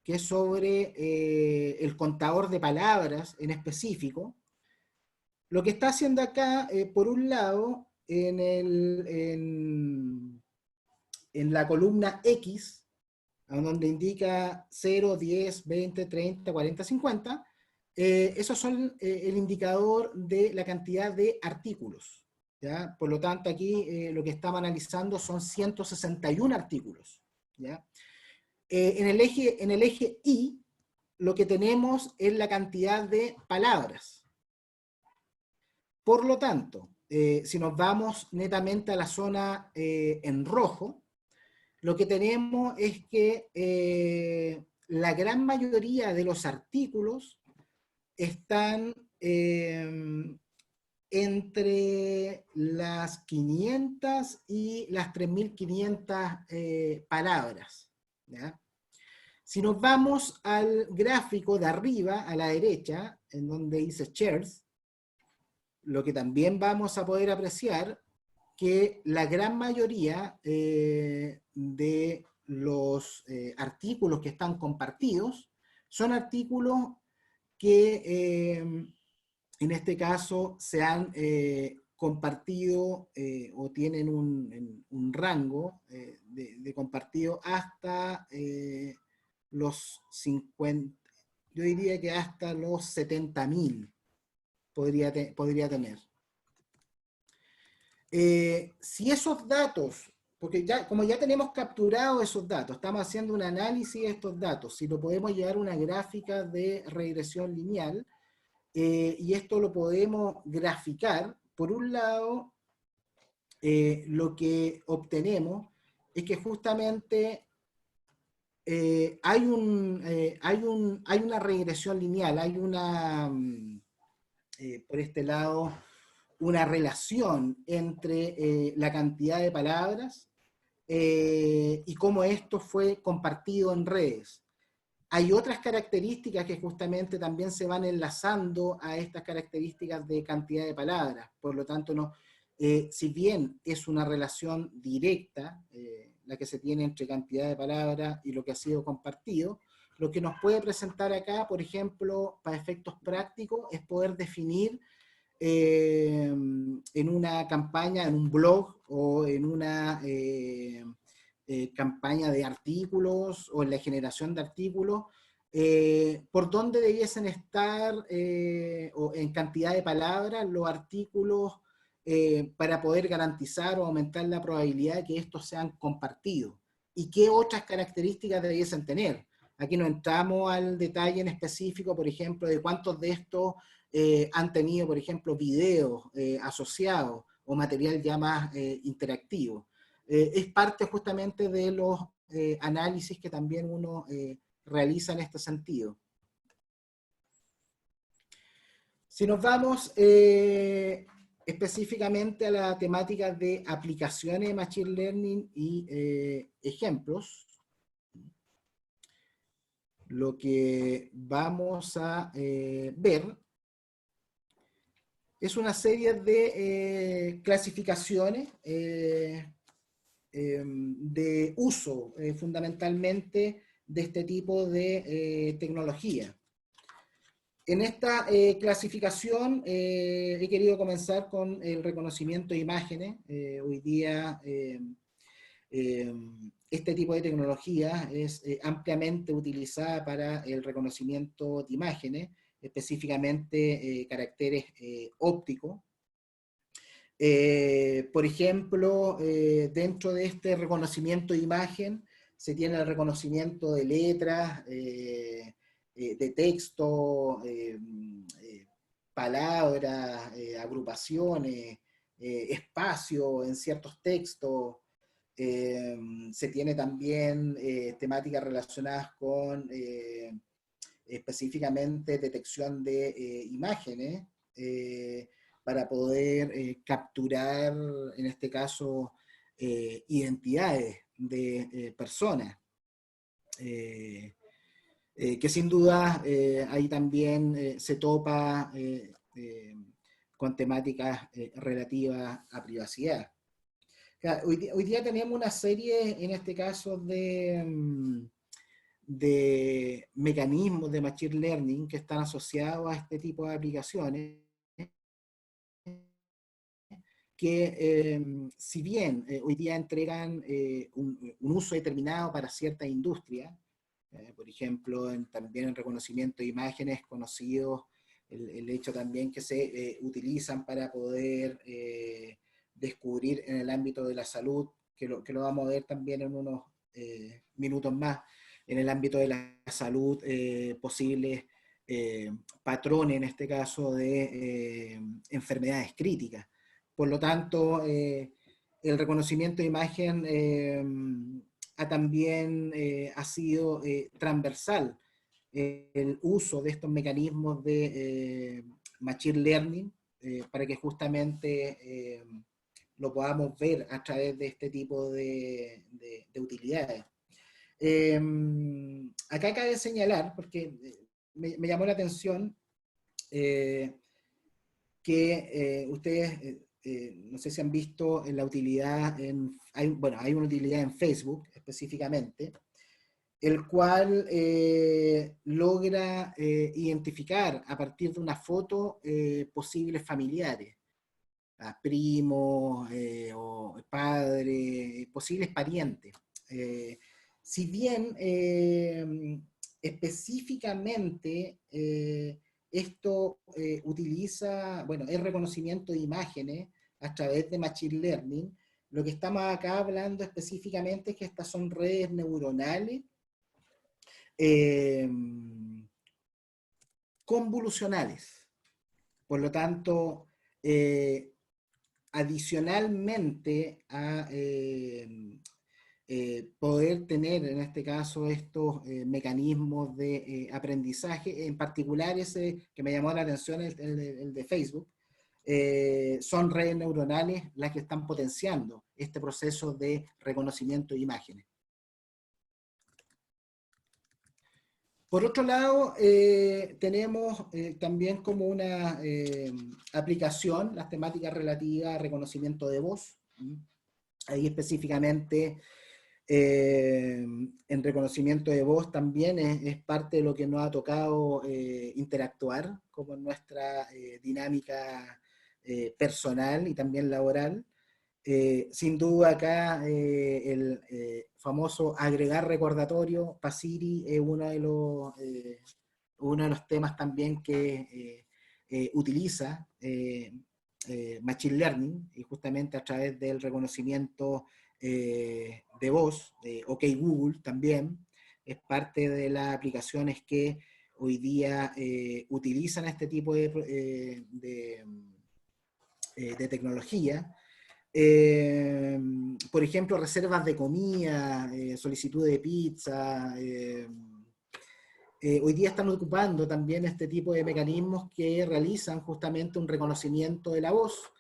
que es sobre el contador de palabras en específico, lo que está haciendo acá, por un lado, en la columna X, donde indica 0, 10, 20, 30, 40, 50, esos son el indicador de la cantidad de artículos, ¿ya? Por lo tanto, aquí lo que estamos analizando son 161 artículos, ¿ya? En el eje Y, lo que tenemos es la cantidad de palabras. Por lo tanto, si nos vamos netamente a la zona en rojo, lo que tenemos es que la gran mayoría de los artículos están entre las 500 y las 3.500 palabras, ¿ya? Si nos vamos al gráfico de arriba, a la derecha, en donde dice shares, lo que también vamos a poder apreciar que la gran mayoría de los artículos que están compartidos son artículos que en este caso se han compartido o tienen un rango de compartido hasta los 50, yo diría que hasta los 70.000 podría tener. Si esos datos, porque ya, como ya tenemos capturado esos datos, estamos haciendo un análisis de estos datos, si lo podemos llevar a una gráfica de regresión lineal, y esto lo podemos graficar, por un lado, lo que obtenemos es que justamente hay una regresión lineal, hay una, por este lado, una relación entre la cantidad de palabras y cómo esto fue compartido en redes. Hay otras características que justamente también se van enlazando a estas características de cantidad de palabras. Por lo tanto, no, si bien es una relación directa, la que se tiene entre cantidad de palabras y lo que ha sido compartido, lo que nos puede presentar acá, por ejemplo, para efectos prácticos, es poder definir en una campaña, en un blog o en una campaña de artículos o en la generación de artículos, por dónde debiesen estar o en cantidad de palabras los artículos para poder garantizar o aumentar la probabilidad de que estos sean compartidos y qué otras características debiesen tener. Aquí no entramos al detalle en específico, por ejemplo, de cuántos de estos han tenido, por ejemplo, videos asociados o material ya más interactivo. Es parte justamente de los análisis que también uno realiza en este sentido. Si nos vamos específicamente a la temática de aplicaciones de Machine Learning y ejemplos, lo que vamos a ver es una serie de clasificaciones de uso fundamentalmente de este tipo de tecnología. En esta clasificación he querido comenzar con el reconocimiento de imágenes. Hoy día este tipo de tecnología es ampliamente utilizada para el reconocimiento de imágenes, específicamente caracteres ópticos. Por ejemplo, dentro de este reconocimiento de imagen se tiene el reconocimiento de letras, de texto, palabras, agrupaciones, espacio en ciertos textos. Se tiene también temáticas relacionadas con específicamente detección de imágenes, para poder capturar, en este caso, identidades de personas. Que sin duda ahí también se topa con temáticas relativas a privacidad. Hoy día tenemos una serie, en este caso, de mecanismos de Machine Learning que están asociados a este tipo de aplicaciones, que si bien hoy día entregan un uso determinado para cierta industria, por ejemplo, también en reconocimiento de imágenes conocidos, el hecho también que se utilizan para poder descubrir en el ámbito de la salud, que lo vamos a ver también en unos minutos más, en el ámbito de la salud, posibles patrones, en este caso, de enfermedades críticas. Por lo tanto, el reconocimiento de imagen también ha sido transversal el uso de estos mecanismos de Machine Learning para que justamente lo podamos ver a través de este tipo de utilidades. Acá cabe señalar, porque me llamó la atención que ustedes, no sé si han visto en la utilidad, hay una utilidad en Facebook específicamente, el cual logra identificar a partir de una foto posibles familiares, primos o padres, posibles parientes. Si bien específicamente esto utiliza, bueno, es reconocimiento de imágenes a través de Machine Learning, lo que estamos acá hablando específicamente es que estas son redes neuronales convolucionales. Por lo tanto, adicionalmente a poder tener en este caso estos mecanismos de aprendizaje, en particular ese que me llamó la atención, el de Facebook, son redes neuronales las que están potenciando este proceso de reconocimiento de imágenes. Por otro lado, tenemos también como una aplicación las temáticas relativas a reconocimiento de voz. Ahí específicamente en reconocimiento de voz también es parte de lo que nos ha tocado interactuar como en nuestra dinámica personal y también laboral. Sin duda acá el famoso agregar recordatorio, Pasiri, es uno de los temas también que utiliza Machine Learning, y justamente a través del reconocimiento de voz, OK Google también, es parte de las aplicaciones que hoy día utilizan este tipo de tecnología. Por ejemplo, reservas de comida, solicitud de pizza. Hoy día están ocupando también este tipo de mecanismos que realizan justamente un reconocimiento de la voz,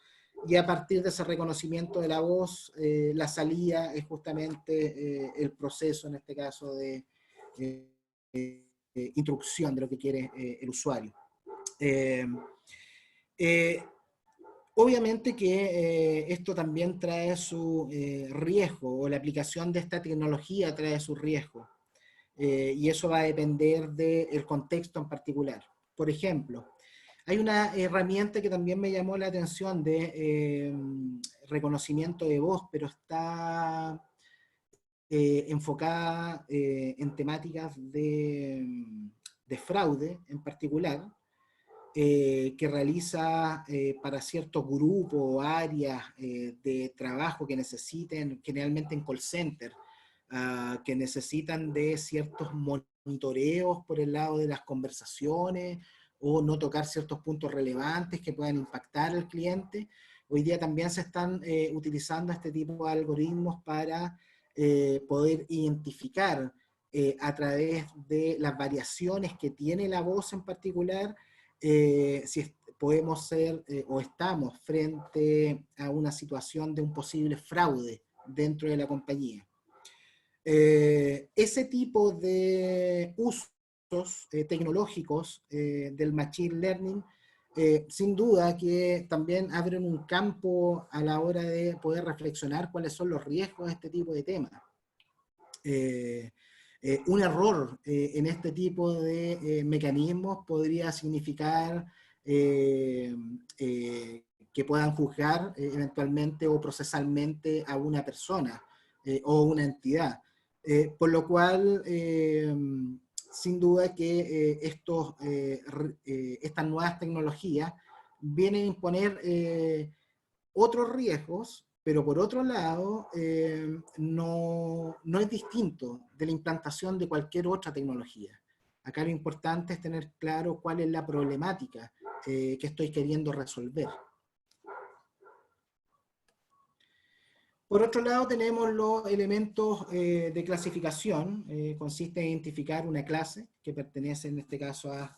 y a partir de ese reconocimiento de la voz, la salida es justamente el proceso, en este caso, de instrucción de lo que quiere el usuario. Obviamente que esto también trae su riesgo, o la aplicación de esta tecnología trae su riesgo, y eso va a depender del contexto en particular. Por ejemplo, hay una herramienta que también me llamó la atención de reconocimiento de voz, pero está enfocada en temáticas de fraude en particular, que realiza para ciertos grupos o áreas de trabajo que necesiten, generalmente en call center, que necesitan de ciertos monitoreos por el lado de las conversaciones, o no tocar ciertos puntos relevantes que puedan impactar al cliente. Hoy día también se están utilizando este tipo de algoritmos para poder identificar a través de las variaciones que tiene la voz en particular, podemos ser o estamos frente a una situación de un posible fraude dentro de la compañía. Ese tipo de usos tecnológicos del Machine Learning, sin duda que también abren un campo a la hora de poder reflexionar cuáles son los riesgos de este tipo de temas. Un error en este tipo de mecanismos podría significar que puedan juzgar eventualmente o procesalmente a una persona o una entidad. Por lo cual, sin duda que estas nuevas tecnologías vienen a imponer otros riesgos, pero por otro lado, no es distinto de la implantación de cualquier otra tecnología. Acá lo importante es tener claro cuál es la problemática que estoy queriendo resolver. Por otro lado, tenemos los elementos de clasificación. Consiste en identificar una clase que pertenece, en este caso, a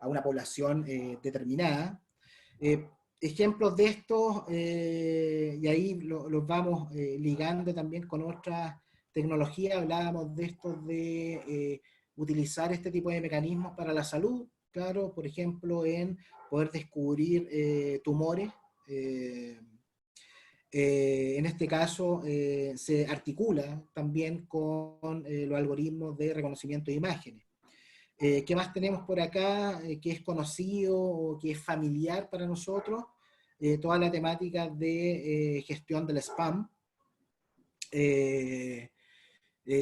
una población determinada. Ejemplos de estos, y ahí los vamos ligando también con otras tecnologías. Hablábamos de esto de utilizar este tipo de mecanismos para la salud, claro, por ejemplo, en poder descubrir tumores. En este caso, se articula también con los algoritmos de reconocimiento de imágenes. ¿Qué más tenemos por acá que es conocido o que es familiar para nosotros? Toda la temática de gestión del spam.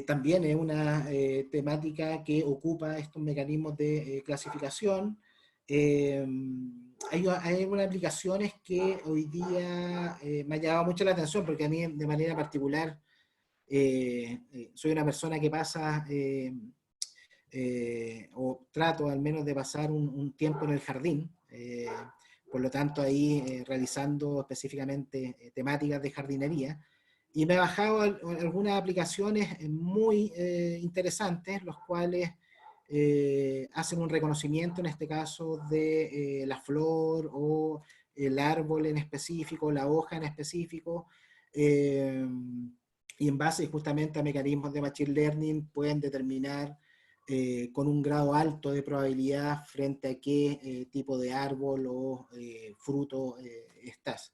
También es una temática que ocupa estos mecanismos de clasificación. Hay algunas aplicaciones que hoy día me ha llamado mucho la atención, porque a mí de manera particular soy una persona que pasa, o trato al menos de pasar un tiempo en el jardín, por lo tanto ahí realizando específicamente temáticas de jardinería, y me he bajado algunas aplicaciones muy interesantes, los cuales hacen un reconocimiento, en este caso, de la flor o el árbol en específico, la hoja en específico, y en base justamente a mecanismos de Machine Learning pueden determinar con un grado alto de probabilidad frente a qué tipo de árbol o fruto estás.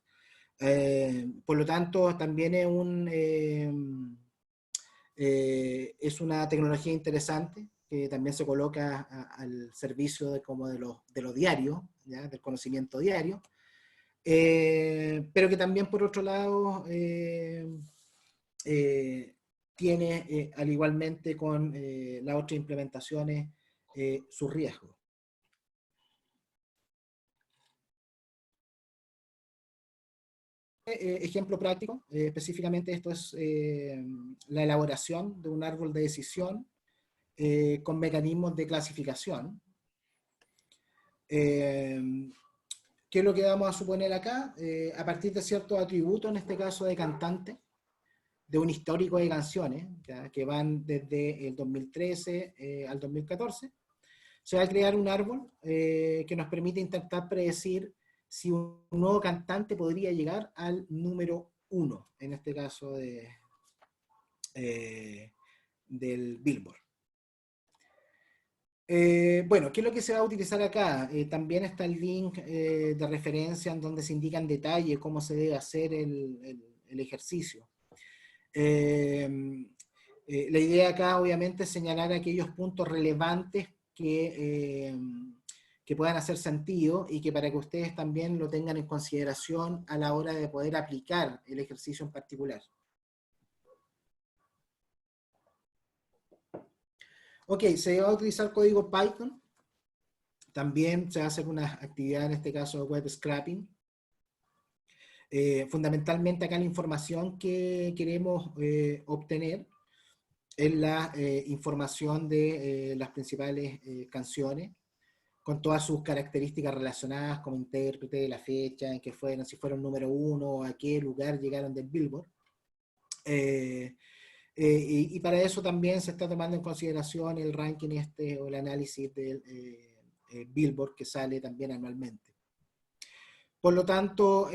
Por lo tanto, también es una tecnología interesante que también se coloca al servicio de lo diario, ¿ya? Del conocimiento diario, pero que también por otro lado tiene, al igualmente con las otras implementaciones, su riesgo. Ejemplo práctico, específicamente esto es la elaboración de un árbol de decisión con mecanismos de clasificación. ¿Qué es lo que vamos a suponer acá? A partir de ciertos atributos, en este caso de cantante, de un histórico de canciones, ¿ya? Que van desde el 2013 al 2014, se va a crear un árbol que nos permite intentar predecir si un nuevo cantante podría llegar al número 1, en este caso del Billboard. Bueno, ¿qué es lo que se va a utilizar acá? También está el link de referencia en donde se indica en detalle cómo se debe hacer el ejercicio. La idea acá obviamente es señalar aquellos puntos relevantes que puedan hacer sentido y que para que ustedes también lo tengan en consideración a la hora de poder aplicar el ejercicio en particular. Ok, se va a utilizar código Python. También se va a hacer una actividad, en este caso web scraping. Fundamentalmente acá la información que queremos obtener es la información de las principales canciones, con todas sus características relacionadas como intérprete, la fecha en que fueron, si fueron número 1, a qué lugar llegaron del Billboard. Y para eso también se está tomando en consideración el ranking o el análisis Billboard, que sale también anualmente. Por lo tanto,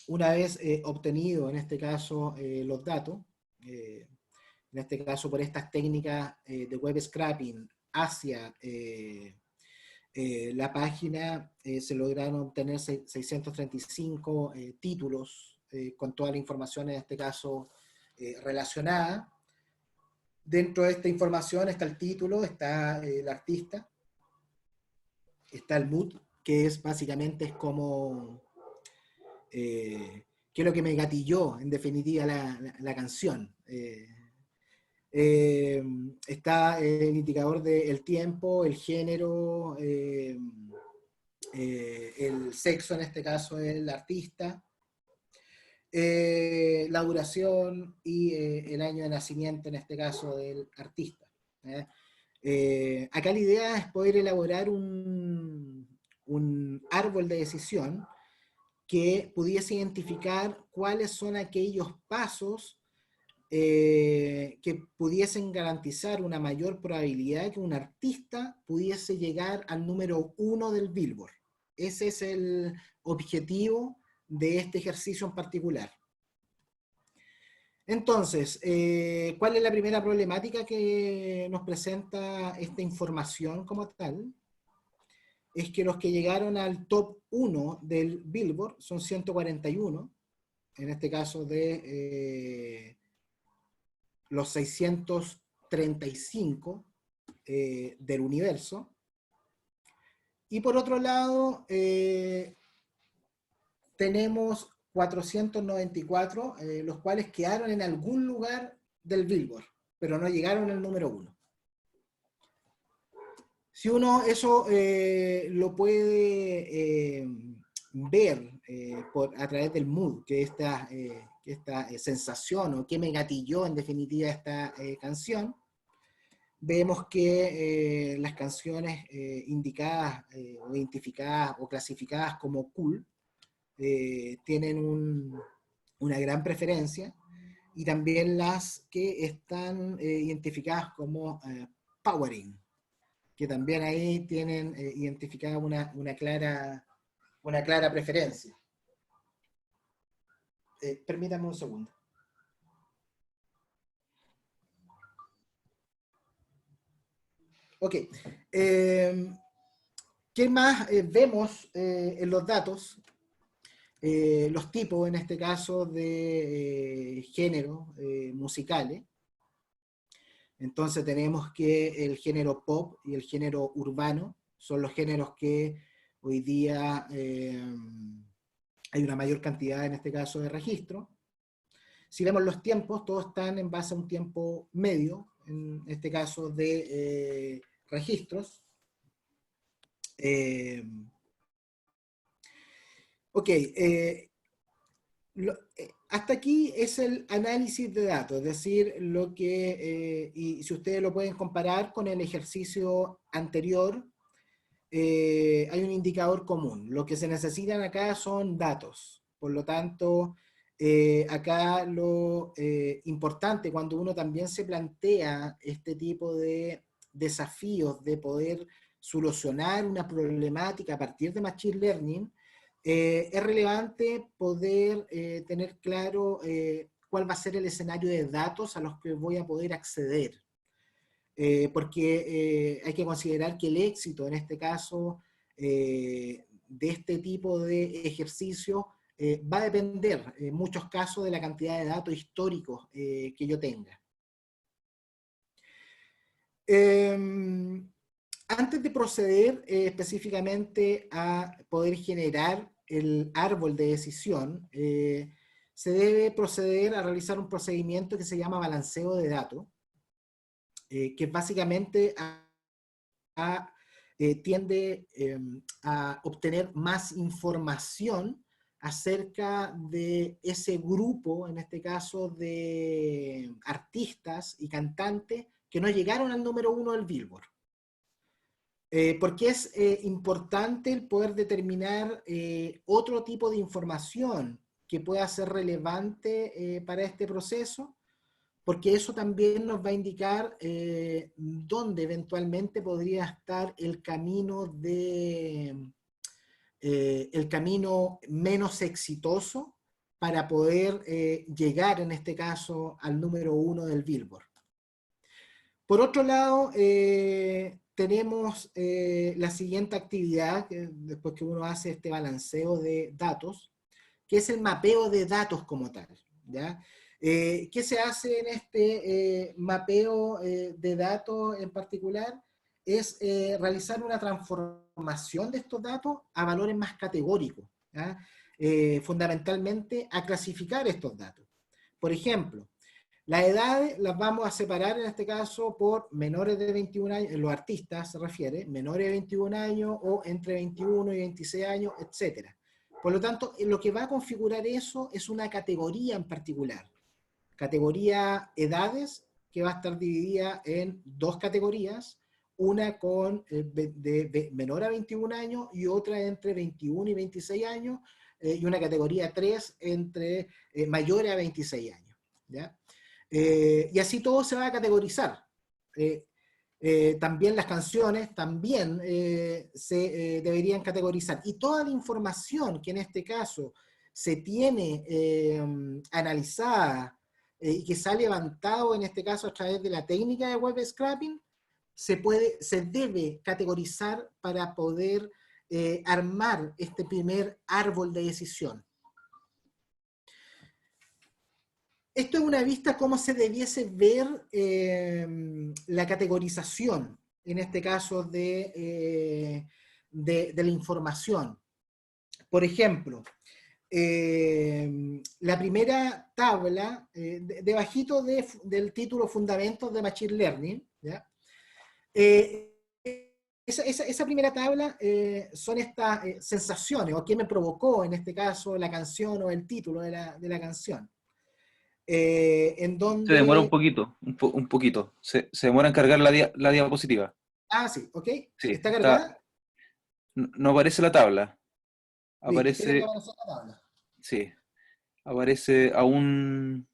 una vez obtenido, en este caso, los datos, en este caso por estas técnicas de web scraping hacia la página, se lograron obtener 635 títulos con toda la información, en este caso, relacionada. Dentro de esta información está el título, está el artista, está el mood, que es básicamente es como qué es lo que me gatilló en definitiva la canción. Está el indicador del tiempo, el género, el sexo, en este caso el artista, la duración y el año de nacimiento, en este caso del artista. Acá la idea es poder elaborar un árbol de decisión que pudiese identificar cuáles son aquellos pasos que pudiesen garantizar una mayor probabilidad que un artista pudiese llegar al número 1 del Billboard. Ese es el objetivo de este ejercicio en particular. Entonces, ¿cuál es la primera problemática que nos presenta esta información como tal? Es que los que llegaron al top 1 del Billboard son 141, en este caso de los 635 del universo. Y por otro lado, tenemos 494, los cuales quedaron en algún lugar del Billboard, pero no llegaron al número 1. Si uno eso lo puede ver a través del mood, que esta sensación o que me gatilló en definitiva esta canción, vemos que las canciones indicadas o identificadas o clasificadas como cool tienen una gran preferencia, y también las que están identificadas como powering, que también ahí tienen identificada una clara preferencia. Permítanme un segundo. Ok. ¿Qué más vemos en los datos? Los tipos, en este caso, de género musicales. Entonces tenemos que el género pop y el género urbano son los géneros que hoy día hay una mayor cantidad, en este caso, de registro. Si vemos los tiempos, todos están en base a un tiempo medio, en este caso de registros. Hasta aquí es el análisis de datos, es decir, lo que, y si ustedes lo pueden comparar con el ejercicio anterior, hay un indicador común. Lo que se necesitan acá son datos. Por lo tanto, acá lo importante cuando uno también se plantea este tipo de desafíos de poder solucionar una problemática a partir de Machine Learning, es relevante poder tener claro cuál va a ser el escenario de datos a los que voy a poder acceder. Porque hay que considerar que el éxito, en este caso, de este tipo de ejercicio, va a depender en muchos casos de la cantidad de datos históricos que yo tenga. Antes de proceder específicamente a poder generar el árbol de decisión, se debe proceder a realizar un procedimiento que se llama balanceo de datos, que básicamente tiende a obtener más información acerca de ese grupo, en este caso de artistas y cantantes que no llegaron al número 1 del Billboard. Porque es importante el poder determinar otro tipo de información que pueda ser relevante para este proceso, porque eso también nos va a indicar dónde eventualmente podría estar el camino menos exitoso para poder llegar, en este caso, al número 1 del Billboard. Por otro lado, tenemos la siguiente actividad, después que uno hace este balanceo de datos, que es el mapeo de datos como tal, ¿ya? ¿Qué se hace en este mapeo de datos en particular? Es realizar una transformación de estos datos a valores más categóricos, ¿ya? Fundamentalmente a clasificar estos datos. Por ejemplo, las edades las vamos a separar en este caso por menores de 21 años, los artistas se refiere, menores de 21 años o entre 21 y 26 años, etc. Por lo tanto, lo que va a configurar eso es una categoría en particular. Categoría edades, que va a estar dividida en dos categorías, una con de menor a 21 años y otra entre 21 y 26 años, y una categoría 3 entre mayores a 26 años, ¿ya? Y así todo se va a categorizar. También las canciones también se deberían categorizar. Y toda la información que en este caso se tiene analizada y que se ha levantado en este caso a través de la técnica de web scraping, se debe categorizar para poder armar este primer árbol de decisión. Esto es una vista cómo se debiese ver la categorización, en este caso de la información. Por ejemplo, la primera tabla, debajito del título Fundamentos de Machine Learning, ¿ya? Esa primera tabla son estas sensaciones, o qué me provocó en este caso la canción o el título de la canción. En Se demora un donde... poquito, un poquito. Se demora en cargar la diapositiva. Ah, sí, ok. Sí, ¿Está cargada? no aparece la tabla. Listo, tiene que Aparece, aparecer la tabla. sí, aparece aún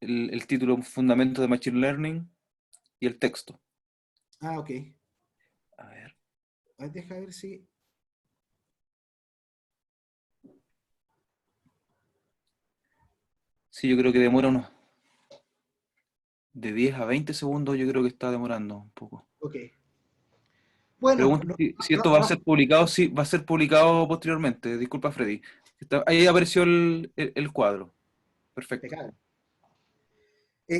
el título Fundamentos de Machine Learning y el texto. Ah, ok. A ver. Deja ver si... Sí, yo creo que demora unos de 10 a 20 segundos, yo creo que está demorando un poco. Ok. Bueno, Pregunta si esto va a ser publicado, sí, va a ser publicado posteriormente. Disculpa, Freddy. Ahí apareció el cuadro. Perfecto. impecable.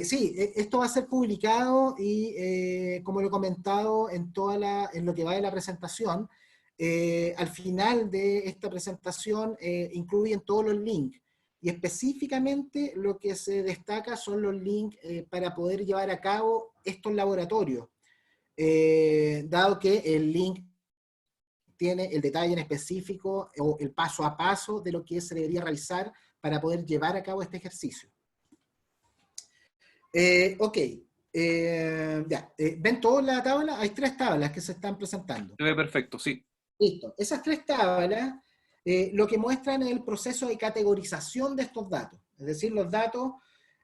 Sí, esto va a ser publicado y, como lo he comentado en lo que va de la presentación, al final de esta presentación incluyen todos los links. Y específicamente lo que se destaca son los links para poder llevar a cabo estos laboratorios. Dado que el link tiene el detalle en específico o el paso a paso de lo que se debería realizar para poder llevar a cabo este ejercicio. Ok, ya. ¿Ven toda la tabla? Hay tres tablas que se están presentando. Se ve perfecto, sí. Listo. Esas tres tablas lo que muestran es el proceso de categorización de estos datos. Es decir, los datos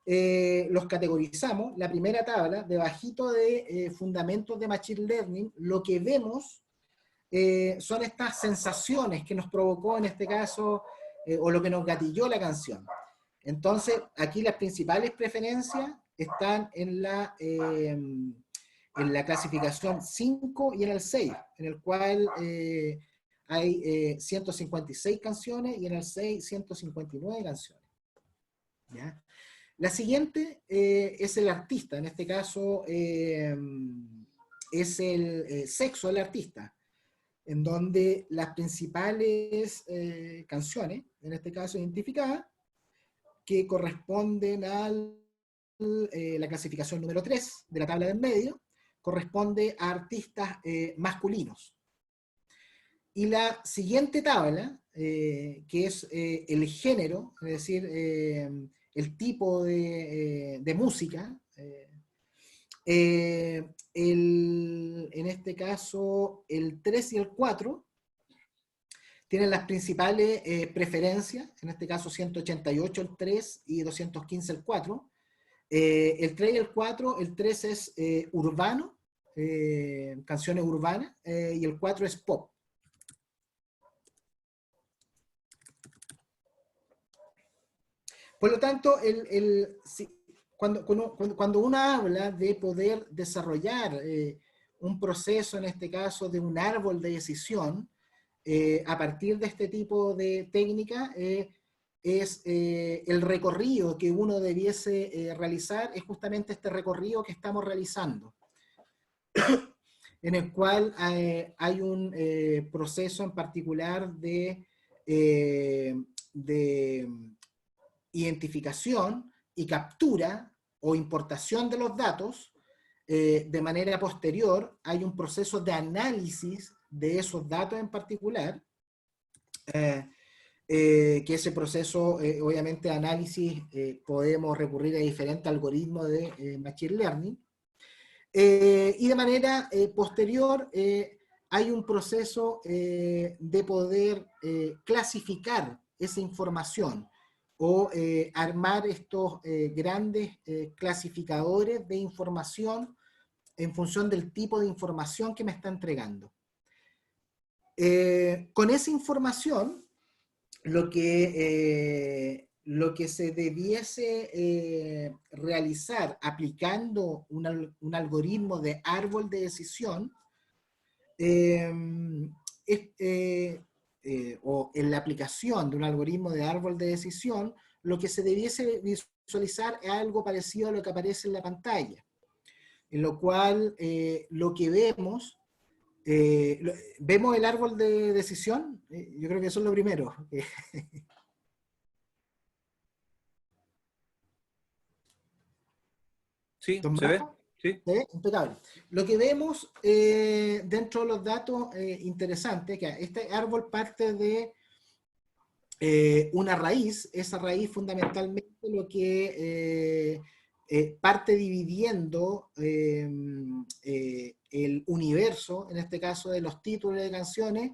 los categorizamos. La primera tabla, debajito de fundamentos de Machine Learning, lo que vemos son estas sensaciones que nos provocó en este caso, o lo que nos gatilló la canción. Entonces, aquí las principales preferencias están en la clasificación 5 y en el 6, en el cual hay 156 canciones y en el 6 159 canciones. ¿Ya? La siguiente es el artista, en este caso es el sexo del artista, en donde las principales canciones, en este caso identificadas, que corresponden a la clasificación número 3 de la tabla del medio, corresponde a artistas masculinos. Y la siguiente tabla, que es el género, es decir, el tipo de música, en este caso el 3 y el 4, tienen las principales preferencias, en este caso 188 el 3 y 215 el 4. El 3 y el 4, el 3 es urbano, canciones urbanas, y el 4 es pop. Por lo tanto, cuando uno habla de poder desarrollar un proceso, en este caso de un árbol de decisión, a partir de este tipo de técnica, es el recorrido que uno debiese realizar, es justamente este recorrido que estamos realizando, en el cual hay un proceso en particular de identificación y captura o importación de los datos. De manera posterior hay un proceso de análisis de esos datos en particular, que ese proceso, obviamente, de análisis, podemos recurrir a diferentes algoritmos de Machine Learning, y de manera posterior hay un proceso de poder clasificar esa información o armar estos grandes clasificadores de información en función del tipo de información que me está entregando. Con esa información, lo que se debiese realizar aplicando un algoritmo de árbol de decisión, o en la aplicación de un algoritmo de árbol de decisión, lo que se debiese visualizar es algo parecido a lo que aparece en la pantalla, en lo cual lo que vemos, ¿vemos el árbol de decisión? Yo creo que eso es lo primero. Sí, ¿Don ¿se ve? Rafa? Sí. ¿Sí? Impecable. Lo que vemos dentro de los datos interesantes, que este árbol parte de una raíz. Esa raíz fundamentalmente lo que parte dividiendo el universo, en este caso de los títulos de canciones,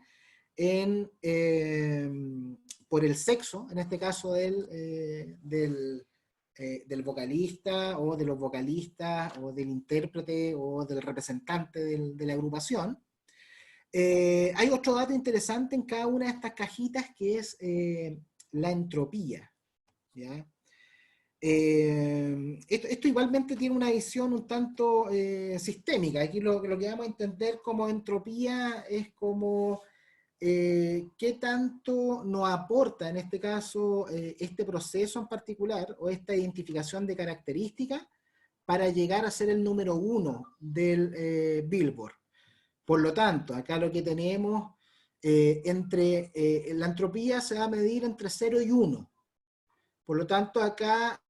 por el sexo, en este caso del vocalista o de los vocalistas o del intérprete o del representante de la agrupación. Hay otro dato interesante en cada una de estas cajitas, que es la entropía, ¿ya? Esto igualmente tiene una visión un tanto sistémica. Aquí lo que vamos a entender como entropía es como qué tanto nos aporta, en este caso, este proceso en particular, o esta identificación de características, para llegar a ser el número 1 del Billboard. Por lo tanto, acá lo que tenemos, la entropía se va a medir entre 0 y 1. Por lo tanto, acá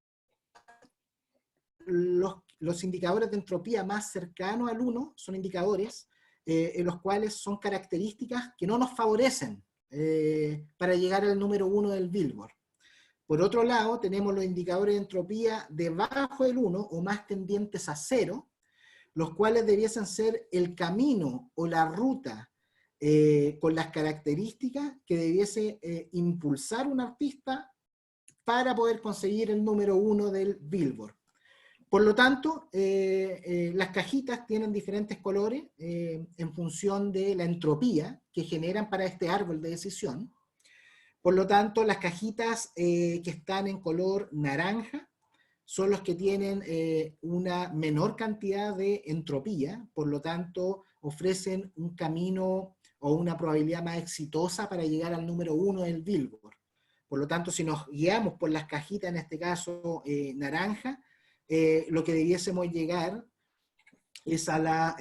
los indicadores de entropía más cercanos al 1 son indicadores en los cuales son características que no nos favorecen para llegar al número 1 del Billboard. Por otro lado, tenemos los indicadores de entropía debajo del 1 o más tendientes a 0, los cuales debiesen ser el camino o la ruta con las características que debiese impulsar un artista para poder conseguir el número 1 del Billboard. Por lo tanto, las cajitas tienen diferentes colores en función de la entropía que generan para este árbol de decisión. Por lo tanto, las cajitas que están en color naranja son los que tienen una menor cantidad de entropía, por lo tanto ofrecen un camino o una probabilidad más exitosa para llegar al número 1 del Billboard. Por lo tanto, si nos guiamos por las cajitas, en este caso naranja, lo que debiésemos llegar es a la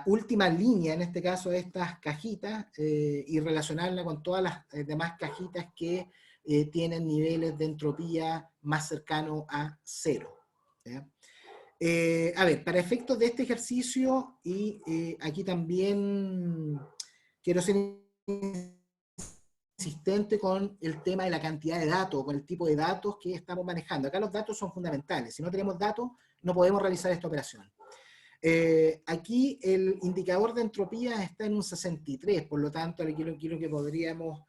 última línea, en este caso de estas cajitas, y relacionarla con todas las demás cajitas que tienen niveles de entropía más cercanos a 0. A ver, para efectos de este ejercicio, y aquí también quiero ser insistente con el tema de la cantidad de datos, con el tipo de datos que estamos manejando. Acá los datos son fundamentales. Si no tenemos datos, no podemos realizar esta operación. Aquí el indicador de entropía está en un 63, por lo tanto, aquí lo que podríamos,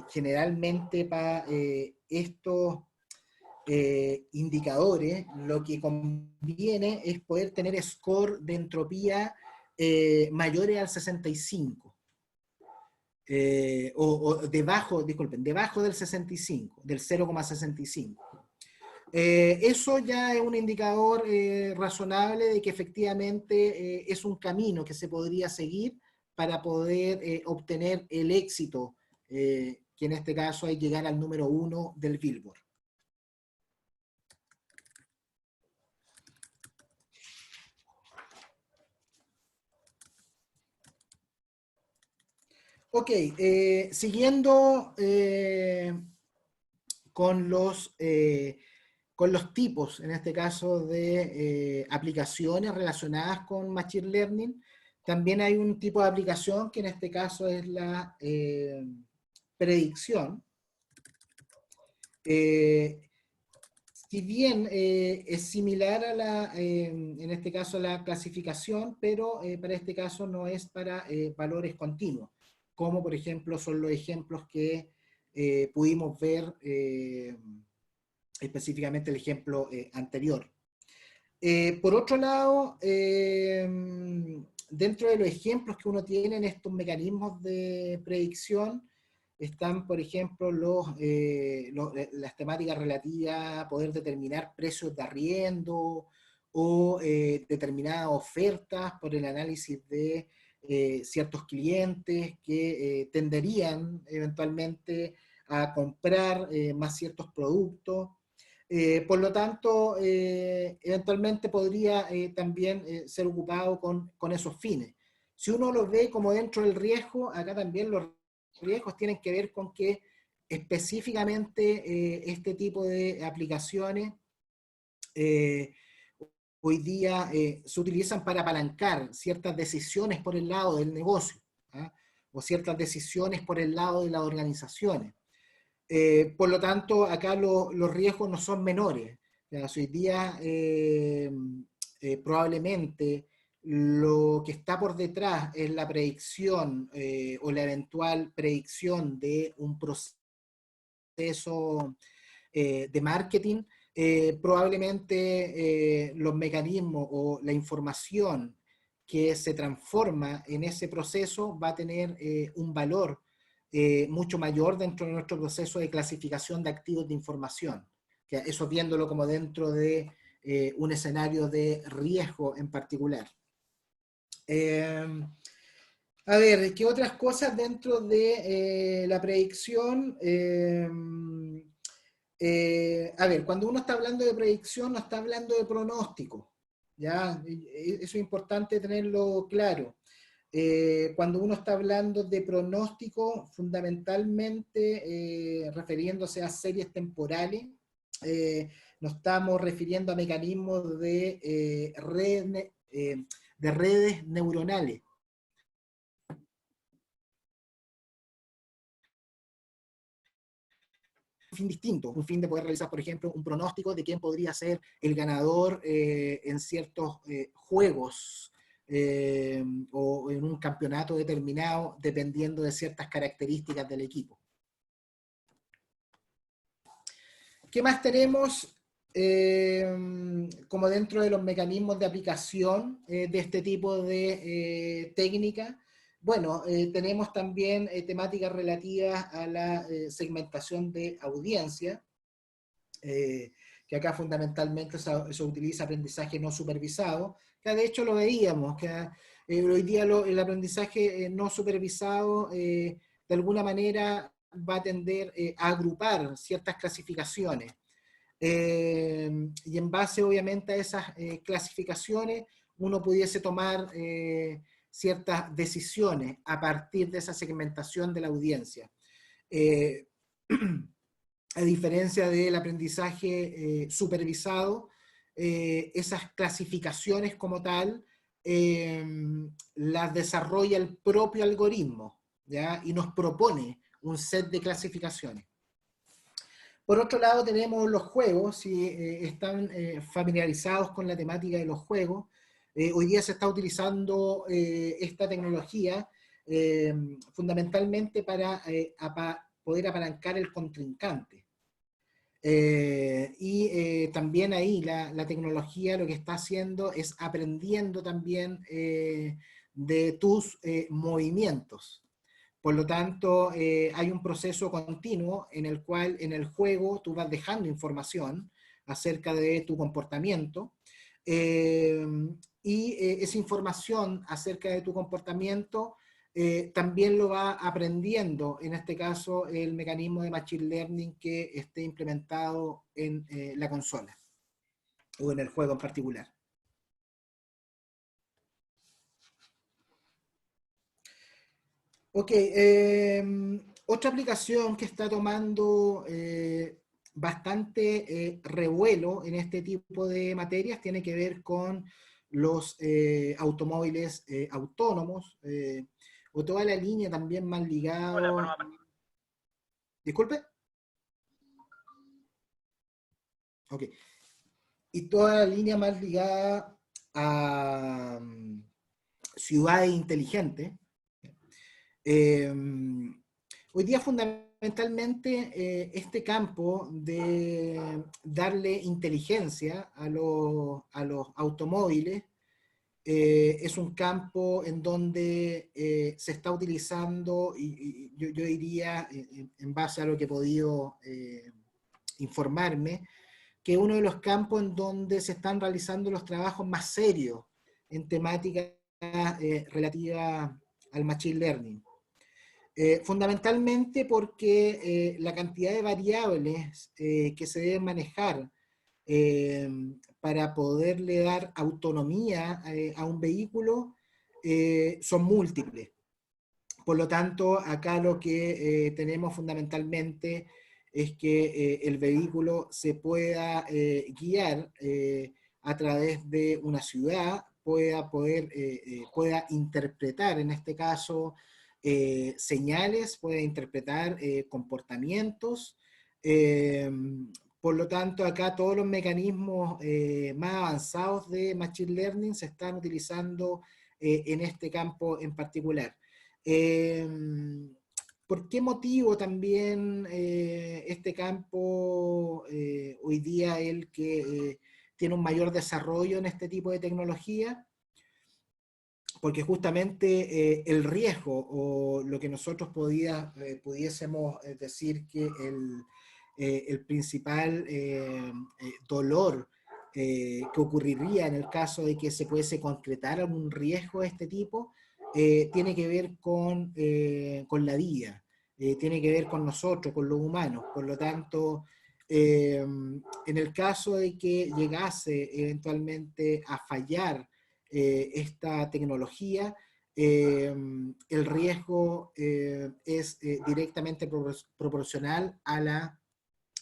generalmente para estos indicadores, lo que conviene es poder tener score de entropía mayores al 65. O debajo, disculpen, debajo del 65, del 0,65. Eso ya es un indicador razonable de que efectivamente es un camino que se podría seguir para poder obtener el éxito, que en este caso es llegar al número 1 del Billboard. Ok, siguiendo con los tipos, en este caso, de aplicaciones relacionadas con Machine Learning. También hay un tipo de aplicación que en este caso es la predicción. Si bien es similar a la, en este caso, a la clasificación, pero para este caso no es para valores continuos, como por ejemplo son los ejemplos que pudimos ver específicamente el ejemplo anterior. Por otro lado, dentro de los ejemplos que uno tiene en estos mecanismos de predicción, están, por ejemplo, las temáticas relativas a poder determinar precios de arriendo o determinadas ofertas por el análisis de ciertos clientes que tenderían eventualmente a comprar más ciertos productos. Por lo tanto, eventualmente podría también ser ocupado con esos fines. Si uno lo ve como dentro del riesgo, acá también los riesgos tienen que ver con que específicamente este tipo de aplicaciones hoy día se utilizan para apalancar ciertas decisiones por el lado del negocio, ¿ah? O ciertas decisiones por el lado de las organizaciones. Por lo tanto, acá los riesgos no son menores. Hoy día probablemente lo que está por detrás es la predicción o la eventual predicción de un proceso de marketing. Probablemente los mecanismos o la información que se transforma en ese proceso va a tener un valor mucho mayor dentro de nuestro proceso de clasificación de activos de información. Que eso viéndolo como dentro de un escenario de riesgo en particular. A ver, ¿qué otras cosas dentro de la predicción? A ver, cuando uno está hablando de predicción, no está hablando de pronóstico, ¿ya? Eso es importante tenerlo claro. Cuando uno está hablando de pronóstico, fundamentalmente refiriéndose a series temporales, nos estamos refiriendo a mecanismos de redes neuronales. Un fin distinto, un fin de poder realizar, por ejemplo, un pronóstico de quién podría ser el ganador en ciertos juegos o en un campeonato determinado, dependiendo de ciertas características del equipo. ¿Qué más tenemos como dentro de los mecanismos de aplicación de este tipo de técnica? Bueno, tenemos también temáticas relativas a la segmentación de audiencia, que acá fundamentalmente se utiliza aprendizaje no supervisado, que de hecho lo veíamos, que hoy día el aprendizaje no supervisado de alguna manera va a tender a agrupar ciertas clasificaciones. Y en base obviamente a esas clasificaciones uno pudiese tomar ciertas decisiones a partir de esa segmentación de la audiencia. A diferencia del aprendizaje supervisado, esas clasificaciones como tal las desarrolla el propio algoritmo, ¿ya? Y nos propone un set de clasificaciones. Por otro lado tenemos los juegos, si están familiarizados con la temática de los juegos, Hoy día se está utilizando esta tecnología fundamentalmente para poder apalancar el contrincante. También ahí la tecnología lo que está haciendo es aprendiendo también de tus movimientos. Por lo tanto, hay un proceso continuo en el cual en el juego tú vas dejando información acerca de tu comportamiento eh, esa información acerca de tu comportamiento también lo va aprendiendo, en este caso, el mecanismo de Machine Learning que esté implementado en la consola o en el juego en particular. Ok, otra aplicación que está tomando bastante revuelo en este tipo de materias tiene que ver con los automóviles autónomos o toda la línea también más ligada. Disculpe. Ok. Y toda la línea más ligada a ciudades inteligentes. Eh, Hoy día fundamentalmente este campo de darle inteligencia a los automóviles es un campo en donde se está utilizando, y yo diría, en base a lo que he podido informarme, que es uno de los campos en donde se están realizando los trabajos más serios en temáticas relativas al Machine Learning. Fundamentalmente porque la cantidad de variables que se deben manejar para poderle dar autonomía a un vehículo son múltiples. Por lo tanto, acá lo que tenemos fundamentalmente es que el vehículo se pueda guiar a través de una ciudad, pueda interpretar, en este caso, señales, pueda interpretar comportamientos. Por lo tanto, acá todos los mecanismos más avanzados de Machine Learning se están utilizando en este campo en particular. ¿Por qué motivo también este campo hoy día el que tiene un mayor desarrollo en este tipo de tecnología? Porque justamente el riesgo o lo que nosotros pudiésemos decir que el principal dolor que ocurriría en el caso de que se pudiese concretar algún riesgo de este tipo, tiene que ver con la vida, tiene que ver con nosotros, con los humanos. Por lo tanto, en el caso de que llegase eventualmente a fallar esta tecnología, el riesgo es directamente proporcional a la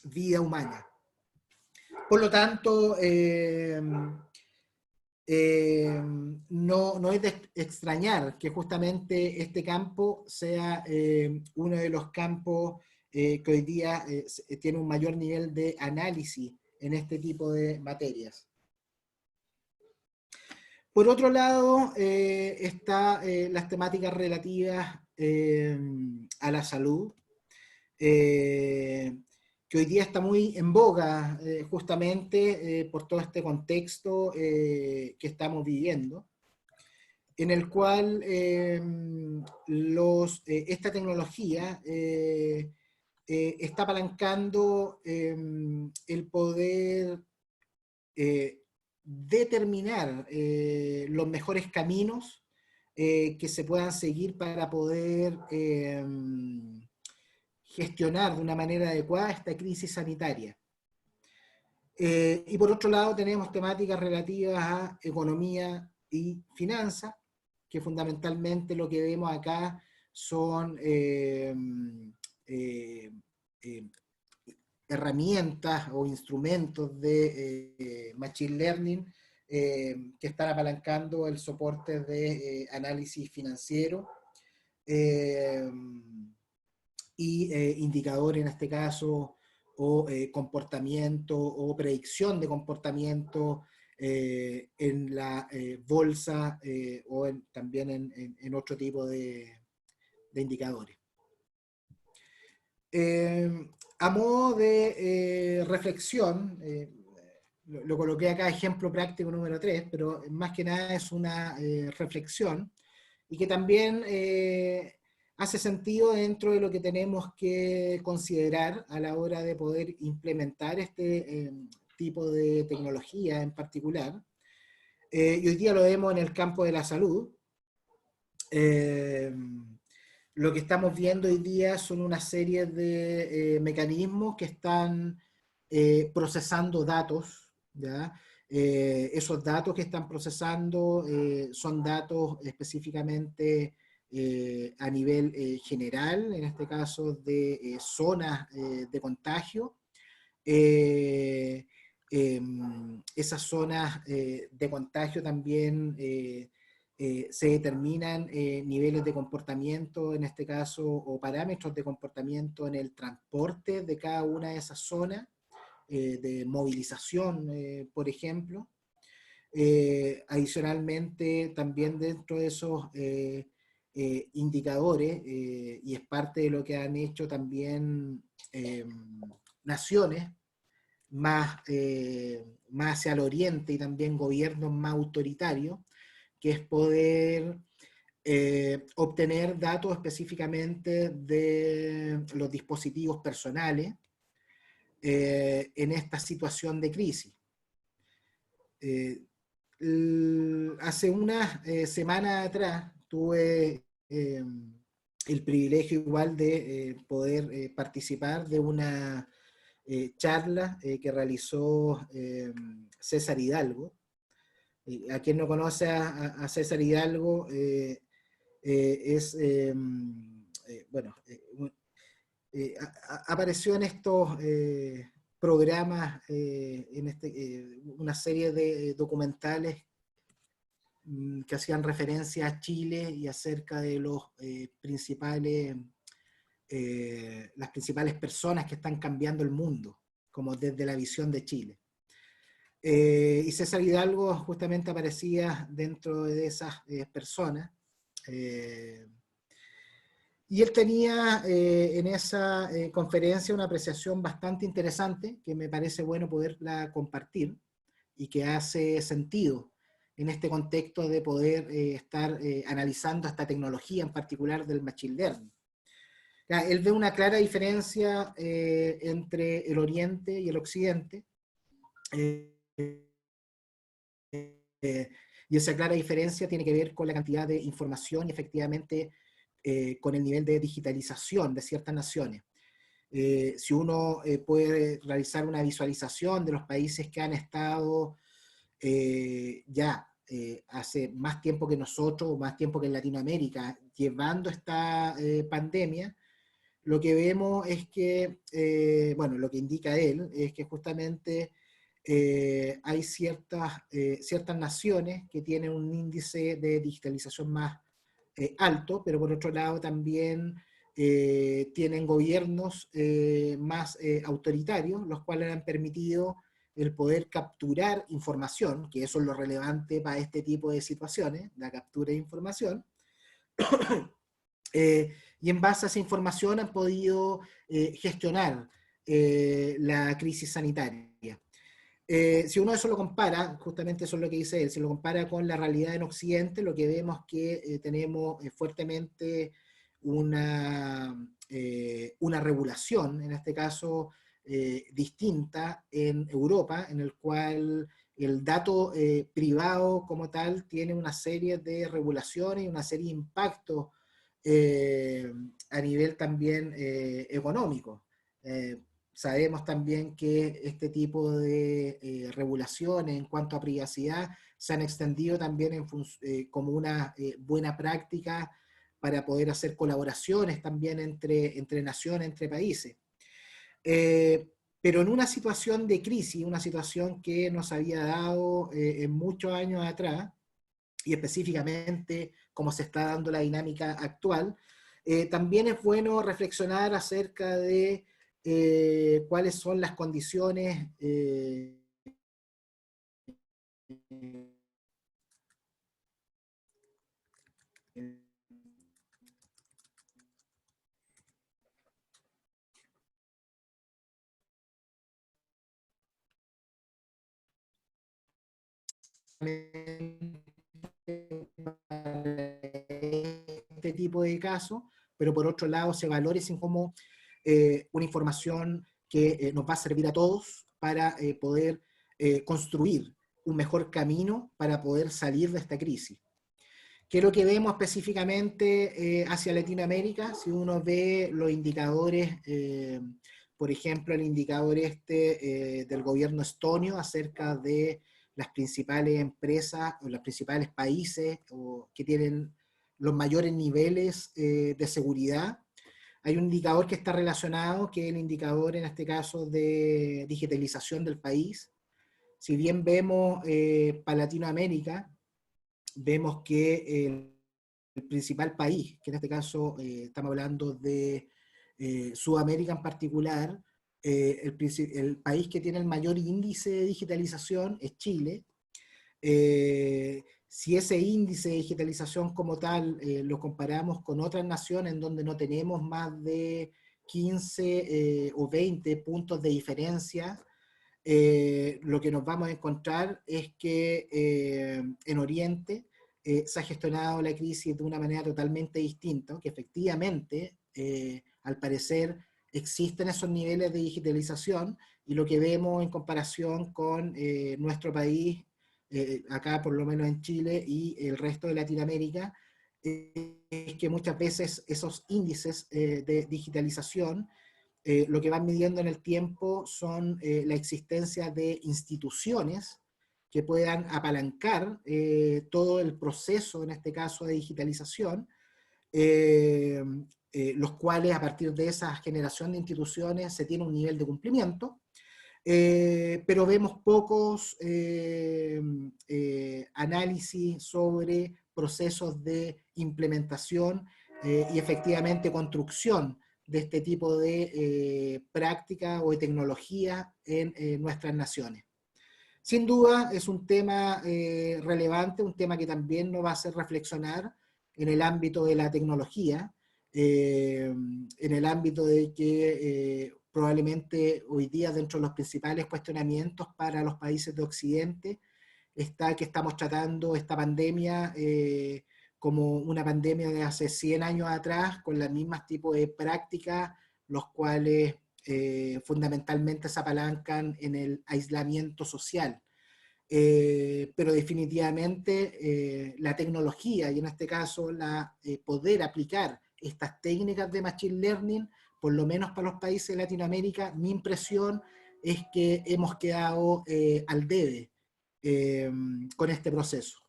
vida humana. Por lo tanto, no es de extrañar que justamente este campo sea uno de los campos que hoy día tiene un mayor nivel de análisis en este tipo de materias. Por otro lado, están las temáticas relativas a la salud, que hoy día está muy en boga justamente por todo este contexto que estamos viviendo, en el cual esta tecnología está apalancando el poder determinar los mejores caminos que se puedan seguir para poder gestionar de una manera adecuada esta crisis sanitaria. Y por otro lado tenemos temáticas relativas a economía y finanzas, que fundamentalmente lo que vemos acá son herramientas o instrumentos de Machine Learning que están apalancando el soporte de análisis financiero y indicadores en este caso, o comportamiento o predicción de comportamiento en la bolsa o también en otro tipo de indicadores. A modo de reflexión, lo coloqué acá ejemplo práctico número 3, pero más que nada es una reflexión y que también hace sentido dentro de lo que tenemos que considerar a la hora de poder implementar este tipo de tecnología en particular. Y hoy día lo vemos en el campo de la salud. Lo que estamos viendo hoy día son una serie de mecanismos que están procesando datos, ¿ya? Esos datos que están procesando son datos específicamente a nivel general, en este caso de zonas de contagio. Esas zonas de contagio también se determinan niveles de comportamiento, en este caso, o parámetros de comportamiento en el transporte de cada una de esas zonas, de movilización, por ejemplo. Adicionalmente, también dentro de esos indicadores, y es parte de lo que han hecho también naciones, más hacia el oriente y también gobiernos más autoritarios, que es poder obtener datos específicamente de los dispositivos personales en esta situación de crisis. Hace unas semanas atrás tuve el privilegio igual de poder participar de una charla que realizó César Hidalgo. A quien no conoce a César Hidalgo, bueno, apareció en estos programas, una serie de documentales que hacían referencia a Chile y acerca de los las principales personas que están cambiando el mundo, como desde la visión de Chile. Y César Hidalgo justamente aparecía dentro de esas personas. Y él tenía en esa conferencia una apreciación bastante interesante, que me parece bueno poderla compartir, y que hace sentido en este contexto de poder estar analizando esta tecnología en particular del machine learning. Él ve una clara diferencia entre el Oriente y el Occidente, y esa clara diferencia tiene que ver con la cantidad de información y efectivamente con el nivel de digitalización de ciertas naciones. Si uno puede realizar una visualización de los países que han estado hace más tiempo que nosotros, más tiempo que en Latinoamérica, llevando esta pandemia, lo que vemos es que, bueno, lo que indica él es que justamente hay ciertas naciones que tienen un índice de digitalización más alto, pero por otro lado también tienen gobiernos más autoritarios, los cuales han permitido el poder capturar información, que eso es lo relevante para este tipo de situaciones, la captura de información, y en base a esa información han podido gestionar la crisis sanitaria. Si uno eso lo compara, justamente eso es lo que dice él, si lo compara con la realidad en Occidente, lo que vemos es que tenemos fuertemente una regulación, en este caso distinta en Europa, en el cual el dato privado como tal tiene una serie de regulaciones y una serie de impactos a nivel también económico. Sabemos también que este tipo de regulaciones en cuanto a privacidad se han extendido también como una buena práctica para poder hacer colaboraciones también entre naciones, entre países. Pero en una situación de crisis, una situación que nos había dado en muchos años atrás, y específicamente como se está dando la dinámica actual, también es bueno reflexionar acerca de cuáles son las condiciones este tipo de casos, pero por otro lado se valore como una información que nos va a servir a todos para poder construir un mejor camino para poder salir de esta crisis. ¿Qué es lo que vemos específicamente hacia Latinoamérica? Si uno ve los indicadores, por ejemplo, el indicador del gobierno estonio acerca de las principales empresas o los principales países que tienen los mayores niveles de seguridad, hay un indicador que está relacionado, que es el indicador en este caso de digitalización del país. Si bien vemos para Latinoamérica, vemos que el principal país, que en este caso estamos hablando de Sudamérica en particular, el país que tiene el mayor índice de digitalización es Chile. Si ese índice de digitalización como tal lo comparamos con otras naciones en donde no tenemos más de 15 o 20 puntos de diferencia, lo que nos vamos a encontrar es que en Oriente se ha gestionado la crisis de una manera totalmente distinta, que efectivamente, al parecer, existen esos niveles de digitalización, y lo que vemos en comparación con nuestro país, acá por lo menos en Chile y el resto de Latinoamérica, es que muchas veces esos índices de digitalización lo que van midiendo en el tiempo son la existencia de instituciones que puedan apalancar todo el proceso, en este caso de digitalización, los cuales a partir de esa generación de instituciones se tiene un nivel de cumplimiento, pero vemos pocos análisis sobre procesos de implementación y efectivamente construcción de este tipo de práctica o de tecnología en nuestras naciones. Sin duda es un tema relevante, un tema que también nos va a hacer reflexionar en el ámbito de la tecnología, en el ámbito de que probablemente hoy día dentro de los principales cuestionamientos para los países de Occidente está que estamos tratando esta pandemia como una pandemia de hace 100 años atrás, con los mismos tipos de prácticas, los cuales fundamentalmente se apalancan en el aislamiento social. Pero definitivamente la tecnología, y en este caso poder aplicar estas técnicas de Machine Learning, por lo menos para los países de Latinoamérica, mi impresión es que hemos quedado al debe con este proceso.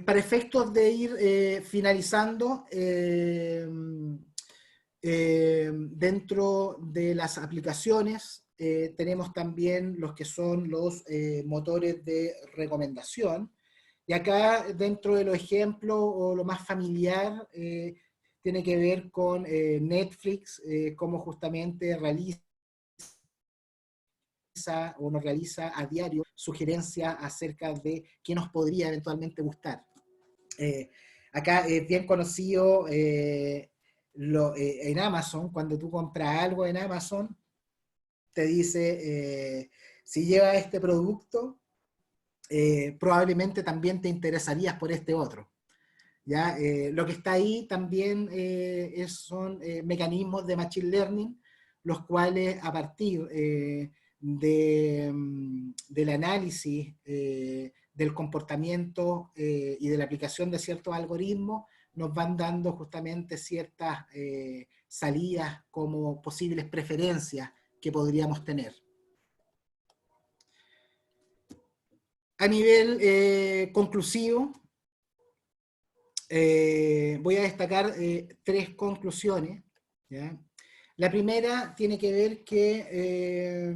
Para efectos de ir finalizando, dentro de las aplicaciones tenemos también los que son los motores de recomendación. Y acá, dentro de los ejemplos, o lo más familiar, tiene que ver con Netflix, cómo justamente realiza o nos realiza a diario sugerencias acerca de qué nos podría eventualmente gustar. Acá es bien conocido en Amazon, cuando tú compras algo en Amazon, te dice, si lleva este producto, probablemente también te interesarías por este otro. ¿Ya? Lo que está ahí también son mecanismos de Machine Learning, los cuales a partir del análisis del comportamiento y de la aplicación de ciertos algoritmos, nos van dando justamente ciertas salidas como posibles preferencias que podríamos tener. A nivel conclusivo, voy a destacar 3 conclusiones, ¿ya? La primera tiene que ver que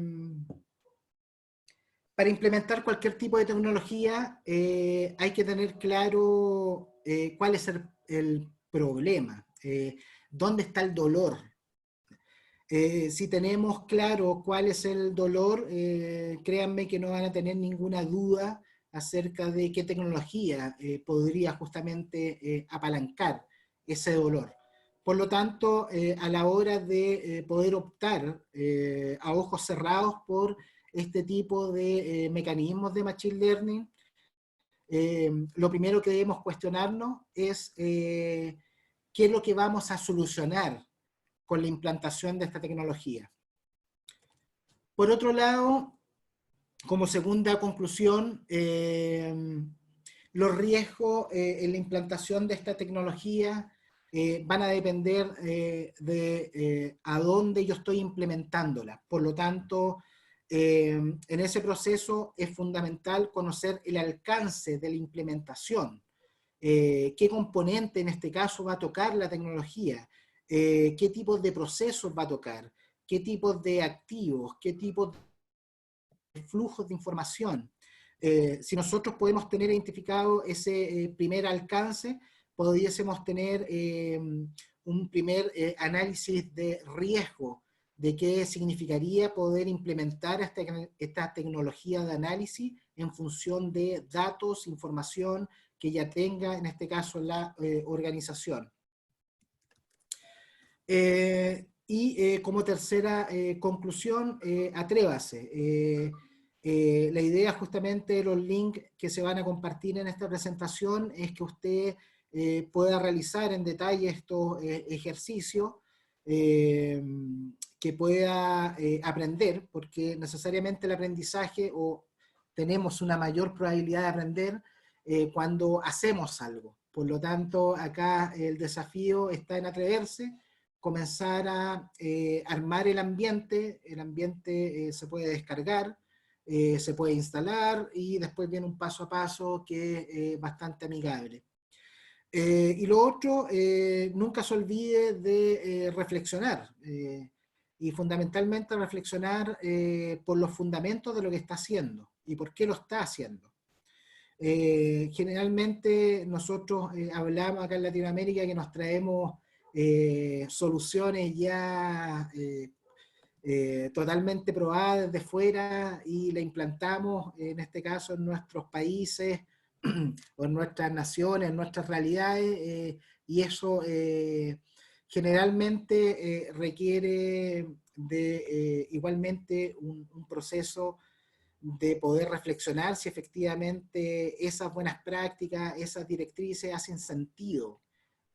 para implementar cualquier tipo de tecnología hay que tener claro cuál es el problema, dónde está el dolor. Si tenemos claro cuál es el dolor, créanme que no van a tener ninguna duda acerca de qué tecnología podría justamente apalancar ese dolor. Por lo tanto, a la hora de poder optar a ojos cerrados por este tipo de mecanismos de Machine Learning, lo primero que debemos cuestionarnos es qué es lo que vamos a solucionar con la implantación de esta tecnología. Por otro lado, como segunda conclusión, los riesgos en la implantación de esta tecnología van a depender de a dónde yo estoy implementándola. Por lo tanto, en ese proceso es fundamental conocer el alcance de la implementación. Qué componente en este caso va a tocar la tecnología, qué tipos de procesos va a tocar, qué tipos de activos, qué tipos de flujos de información. Si nosotros podemos tener identificado ese primer alcance, pudiésemos tener un primer análisis de riesgo de qué significaría poder implementar esta tecnología de análisis en función de datos, información que ya tenga, en este caso, la organización. Como tercera conclusión, atrévase. La idea justamente de los links que se van a compartir en esta presentación es que usted pueda realizar en detalle estos ejercicios, que pueda aprender, porque necesariamente el aprendizaje o tenemos una mayor probabilidad de aprender cuando hacemos algo. Por lo tanto, acá el desafío está en atreverse, comenzar a armar el ambiente se puede descargar, se puede instalar y después viene un paso a paso que es bastante amigable. Y lo otro, nunca se olvide de reflexionar y fundamentalmente reflexionar por los fundamentos de lo que está haciendo y por qué lo está haciendo. Generalmente nosotros hablamos acá en Latinoamérica que nos traemos soluciones ya totalmente probadas desde fuera y la implantamos, en este caso, en nuestros países o en nuestras naciones, en nuestras realidades, y eso generalmente requiere de igualmente un proceso de poder reflexionar si efectivamente esas buenas prácticas, esas directrices hacen sentido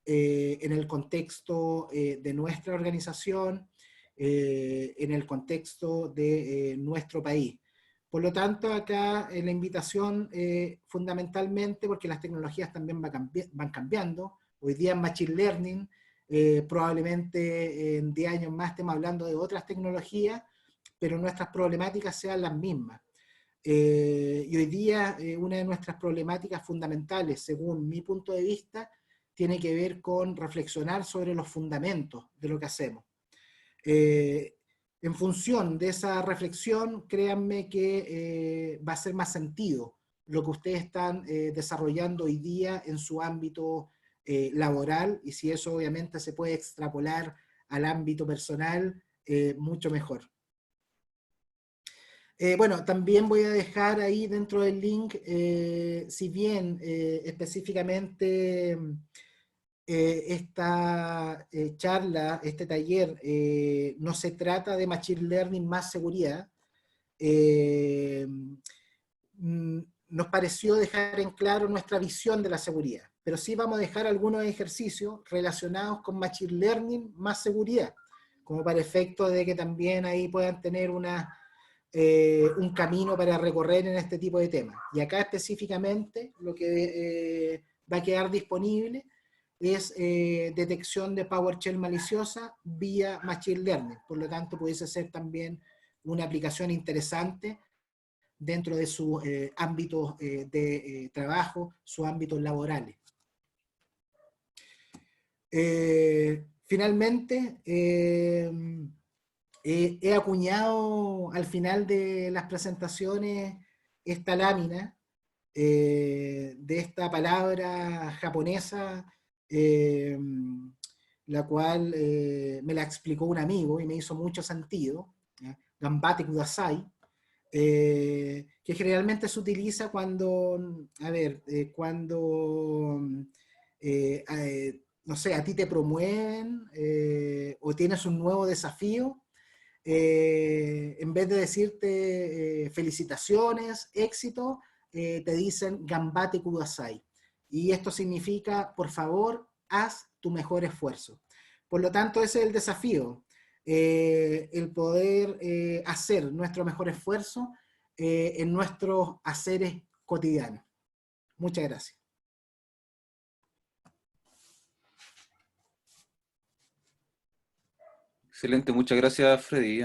en el contexto de nuestra organización, en el contexto de nuestro país. Por lo tanto, acá la invitación fundamentalmente, porque las tecnologías también van cambiando, hoy día en Machine Learning, probablemente en 10 años más estemos hablando de otras tecnologías, pero nuestras problemáticas sean las mismas. Y hoy día una de nuestras problemáticas fundamentales, según mi punto de vista, tiene que ver con reflexionar sobre los fundamentos de lo que hacemos. En función de esa reflexión, créanme que va a ser más sentido lo que ustedes están desarrollando hoy día en su ámbito laboral, y si eso obviamente se puede extrapolar al ámbito personal, mucho mejor. Bueno, también voy a dejar ahí dentro del link, si bien específicamente esta charla, este taller, no se trata de Machine Learning más seguridad, nos pareció dejar en claro nuestra visión de la seguridad, pero sí vamos a dejar algunos ejercicios relacionados con Machine Learning más seguridad, como para efecto de que también ahí puedan tener un camino para recorrer en este tipo de temas. Y acá específicamente lo que va a quedar disponible es detección de PowerShell maliciosa vía Machine Learning. Por lo tanto, pudiese ser también una aplicación interesante dentro de su ámbito de trabajo, sus ámbitos laborales. Finalmente, he acuñado al final de las presentaciones esta lámina de esta palabra japonesa, la cual me la explicó un amigo y me hizo mucho sentido, ¿ya? Gambate Kudasai, que generalmente se utiliza cuando, a ver, cuando, no sé, a ti te promueven o tienes un nuevo desafío, en vez de decirte felicitaciones, éxito, te dicen Gambate Kudasai. Y esto significa, por favor, haz tu mejor esfuerzo. Por lo tanto, ese es el desafío, el poder hacer nuestro mejor esfuerzo en nuestros haceres cotidianos. Muchas gracias. Excelente, muchas gracias, Freddy.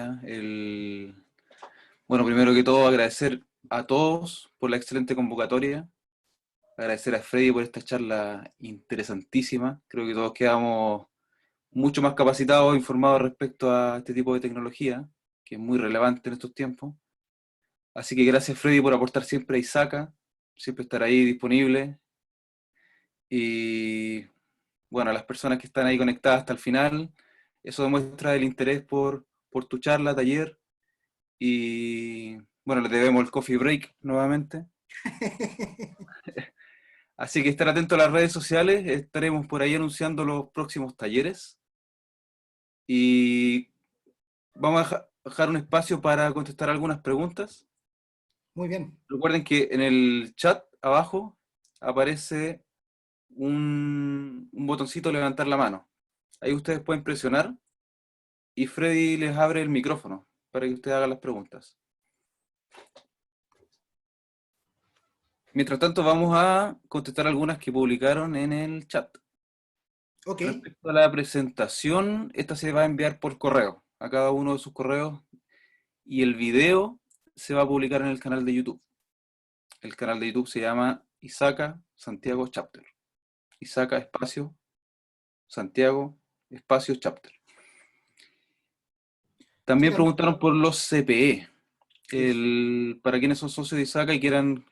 Bueno, primero que todo, agradecer a todos por la excelente convocatoria. Agradecer a Freddy por esta charla interesantísima. Creo que todos quedamos mucho más capacitados e informados respecto a este tipo de tecnología, que es muy relevante en estos tiempos. Así que gracias, Freddy, por aportar siempre a Isaka, siempre estar ahí disponible. Y bueno, a las personas que están ahí conectadas hasta el final, eso demuestra el interés por tu charla, taller. Y bueno, les debemos el coffee break nuevamente. Así que estar atentos a las redes sociales, estaremos por ahí anunciando los próximos talleres. Y vamos a dejar un espacio para contestar algunas preguntas. Muy bien. Recuerden que en el chat abajo aparece un botoncito de levantar la mano. Ahí ustedes pueden presionar y Freddy les abre el micrófono para que ustedes hagan las preguntas. Mientras tanto, vamos a contestar algunas que publicaron en el chat. Ok. Respecto a la presentación, esta se va a enviar por correo a cada uno de sus correos y el video se va a publicar en el canal de YouTube. El canal de YouTube se llama Isaka Santiago Chapter. Isaka espacio Santiago espacio Chapter. Sí, También también. preguntaron por los CPE. Eso. Para quienes son socios de Isaka y quieran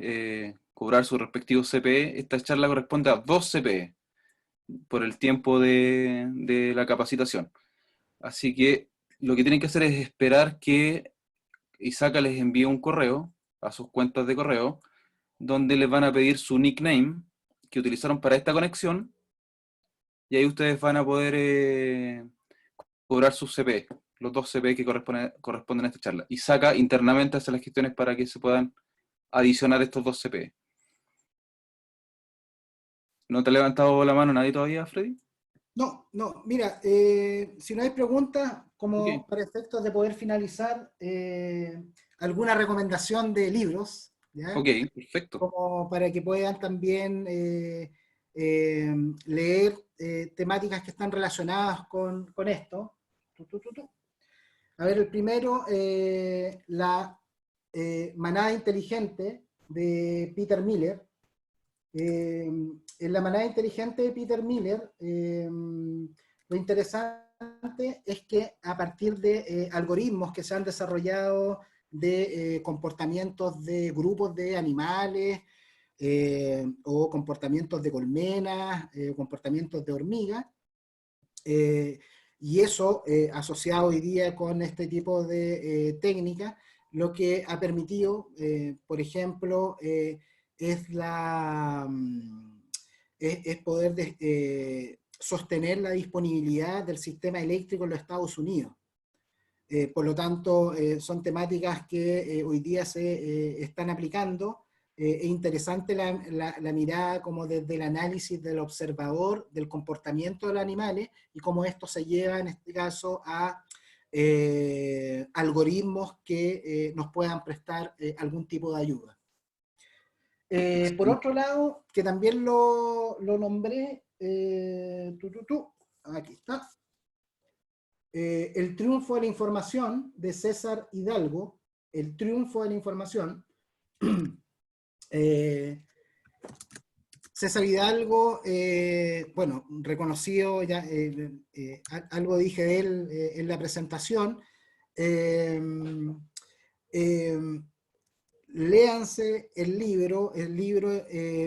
cobrar sus respectivos CPE, esta charla corresponde a 2 CPE por el tiempo de la capacitación. Así que lo que tienen que hacer es esperar que Isaka les envíe un correo a sus cuentas de correo donde les van a pedir su nickname que utilizaron para esta conexión y ahí ustedes van a poder cobrar sus CPE, los 2 CPE que corresponden a esta charla. Isaka internamente hace las gestiones para que se puedan adicionar estos 2 CPE. ¿No te ha levantado la mano nadie todavía, Freddy? No, no, mira, si no hay preguntas, Ok, como para efectos de poder finalizar, alguna recomendación de libros, ¿ya? ok, perfecto. Como para que puedan también eh, leer temáticas que están relacionadas con esto. A ver, el primero, La manada inteligente de Peter Miller. En la manada inteligente de Peter Miller, lo interesante es que a partir de algoritmos que se han desarrollado de comportamientos de grupos de animales o comportamientos de colmenas, comportamientos de hormigas, y eso asociado hoy día con este tipo de técnicas, lo que ha permitido, por ejemplo, es, es poder sostener la disponibilidad del sistema eléctrico en los Estados Unidos. Por lo tanto, son temáticas que hoy día se están aplicando. Es interesante la mirada como desde el análisis del observador del comportamiento de los animales y cómo esto se lleva en este caso a algoritmos que nos puedan prestar algún tipo de ayuda. Por otro lado, que también lo nombré, aquí está, El triunfo de la información de César Hidalgo, El triunfo de la información. César Hidalgo, bueno, reconocido, ya, algo dije de él en la presentación. Eh, eh, Léanse el libro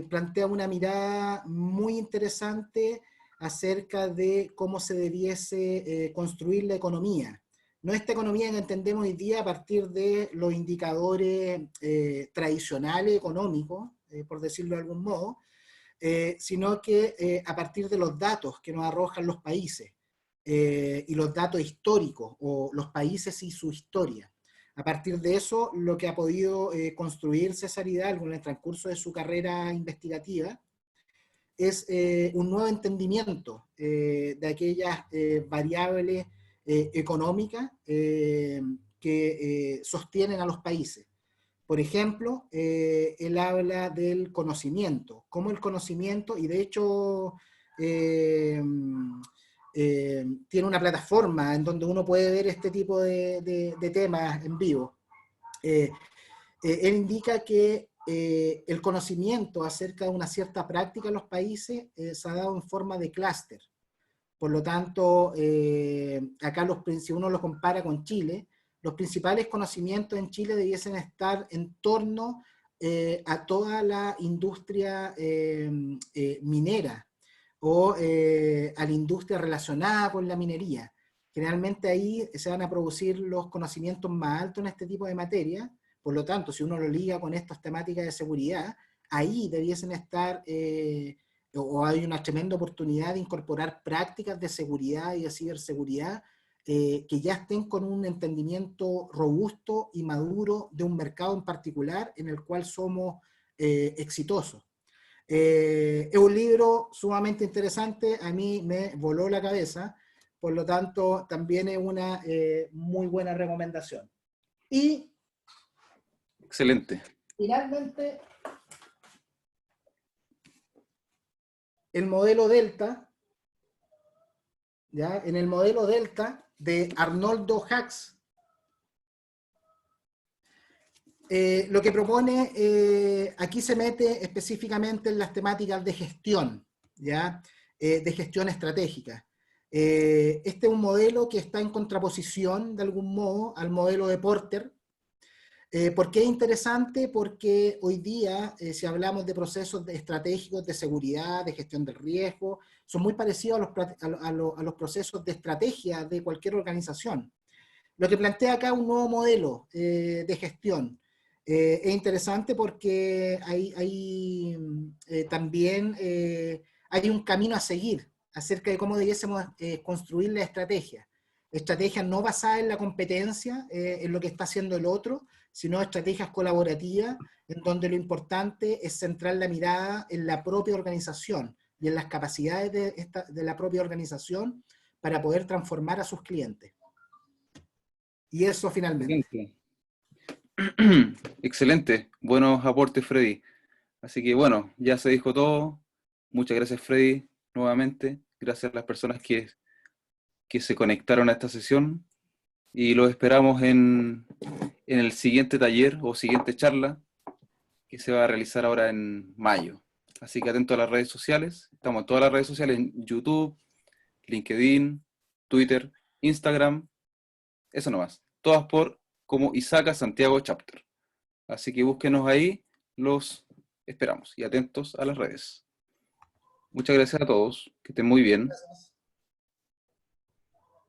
plantea una mirada muy interesante acerca de cómo se debiese construir la economía. No esta economía que entendemos hoy día a partir de los indicadores tradicionales económicos, por decirlo de algún modo, sino que a partir de los datos que nos arrojan los países y los datos históricos, o los países y su historia. A partir de eso, lo que ha podido construir César Hidalgo en el transcurso de su carrera investigativa es un nuevo entendimiento de aquellas variables económicas que sostienen a los países. Por ejemplo, él habla del conocimiento, como el conocimiento, y de hecho tiene una plataforma en donde uno puede ver este tipo de temas en vivo. Él indica que el conocimiento acerca de una cierta práctica en los países se ha dado en forma de clúster. Por lo tanto, acá si uno lo compara con Chile, los principales conocimientos en Chile debiesen estar en torno a toda la industria minera o a la industria relacionada con la minería. Generalmente ahí se van a producir los conocimientos más altos en este tipo de materia. Por lo tanto, si uno lo liga con estas temáticas de seguridad, ahí debiesen estar, o hay una tremenda oportunidad de incorporar prácticas de seguridad y de ciberseguridad que ya estén con un entendimiento robusto y maduro de un mercado en particular en el cual somos exitosos. Es un libro sumamente interesante, a mí me voló la cabeza, por lo tanto también es una muy buena recomendación. Y excelente. Finalmente, el modelo Delta, ¿ya? En el modelo Delta de Arnoldo Hacks, lo que propone, aquí se mete específicamente en las temáticas de gestión, ¿ya? De gestión estratégica. Este es un modelo que está en contraposición, de algún modo, al modelo de Porter. ¿Por qué es interesante? Porque hoy día, si hablamos de procesos estratégicos de seguridad, de gestión del riesgo, son muy parecidos a los procesos de estrategia de cualquier organización. Lo que plantea acá un nuevo modelo de gestión. Es interesante porque también hay un camino a seguir acerca de cómo debiésemos construir la estrategia. Estrategias no basadas en la competencia, en lo que está haciendo el otro, sino estrategias colaborativas, en donde lo importante es centrar la mirada en la propia organización y en las capacidades de la propia organización para poder transformar a sus clientes. Y eso finalmente. Excelente, buenos aportes, Freddy. Así que bueno, ya se dijo todo. Muchas gracias, Freddy, nuevamente. Gracias a las personas que se conectaron a esta sesión. Y los esperamos en el siguiente taller o siguiente charla que se va a realizar ahora en mayo. Así que atento a las redes sociales. Estamos en todas las redes sociales, en YouTube, LinkedIn, Twitter, Instagram. Eso nomás. Todas como Isaka Santiago Chapter. Así que búsquenos ahí, los esperamos. Y atentos a las redes. Muchas gracias a todos. Que estén muy bien. Gracias.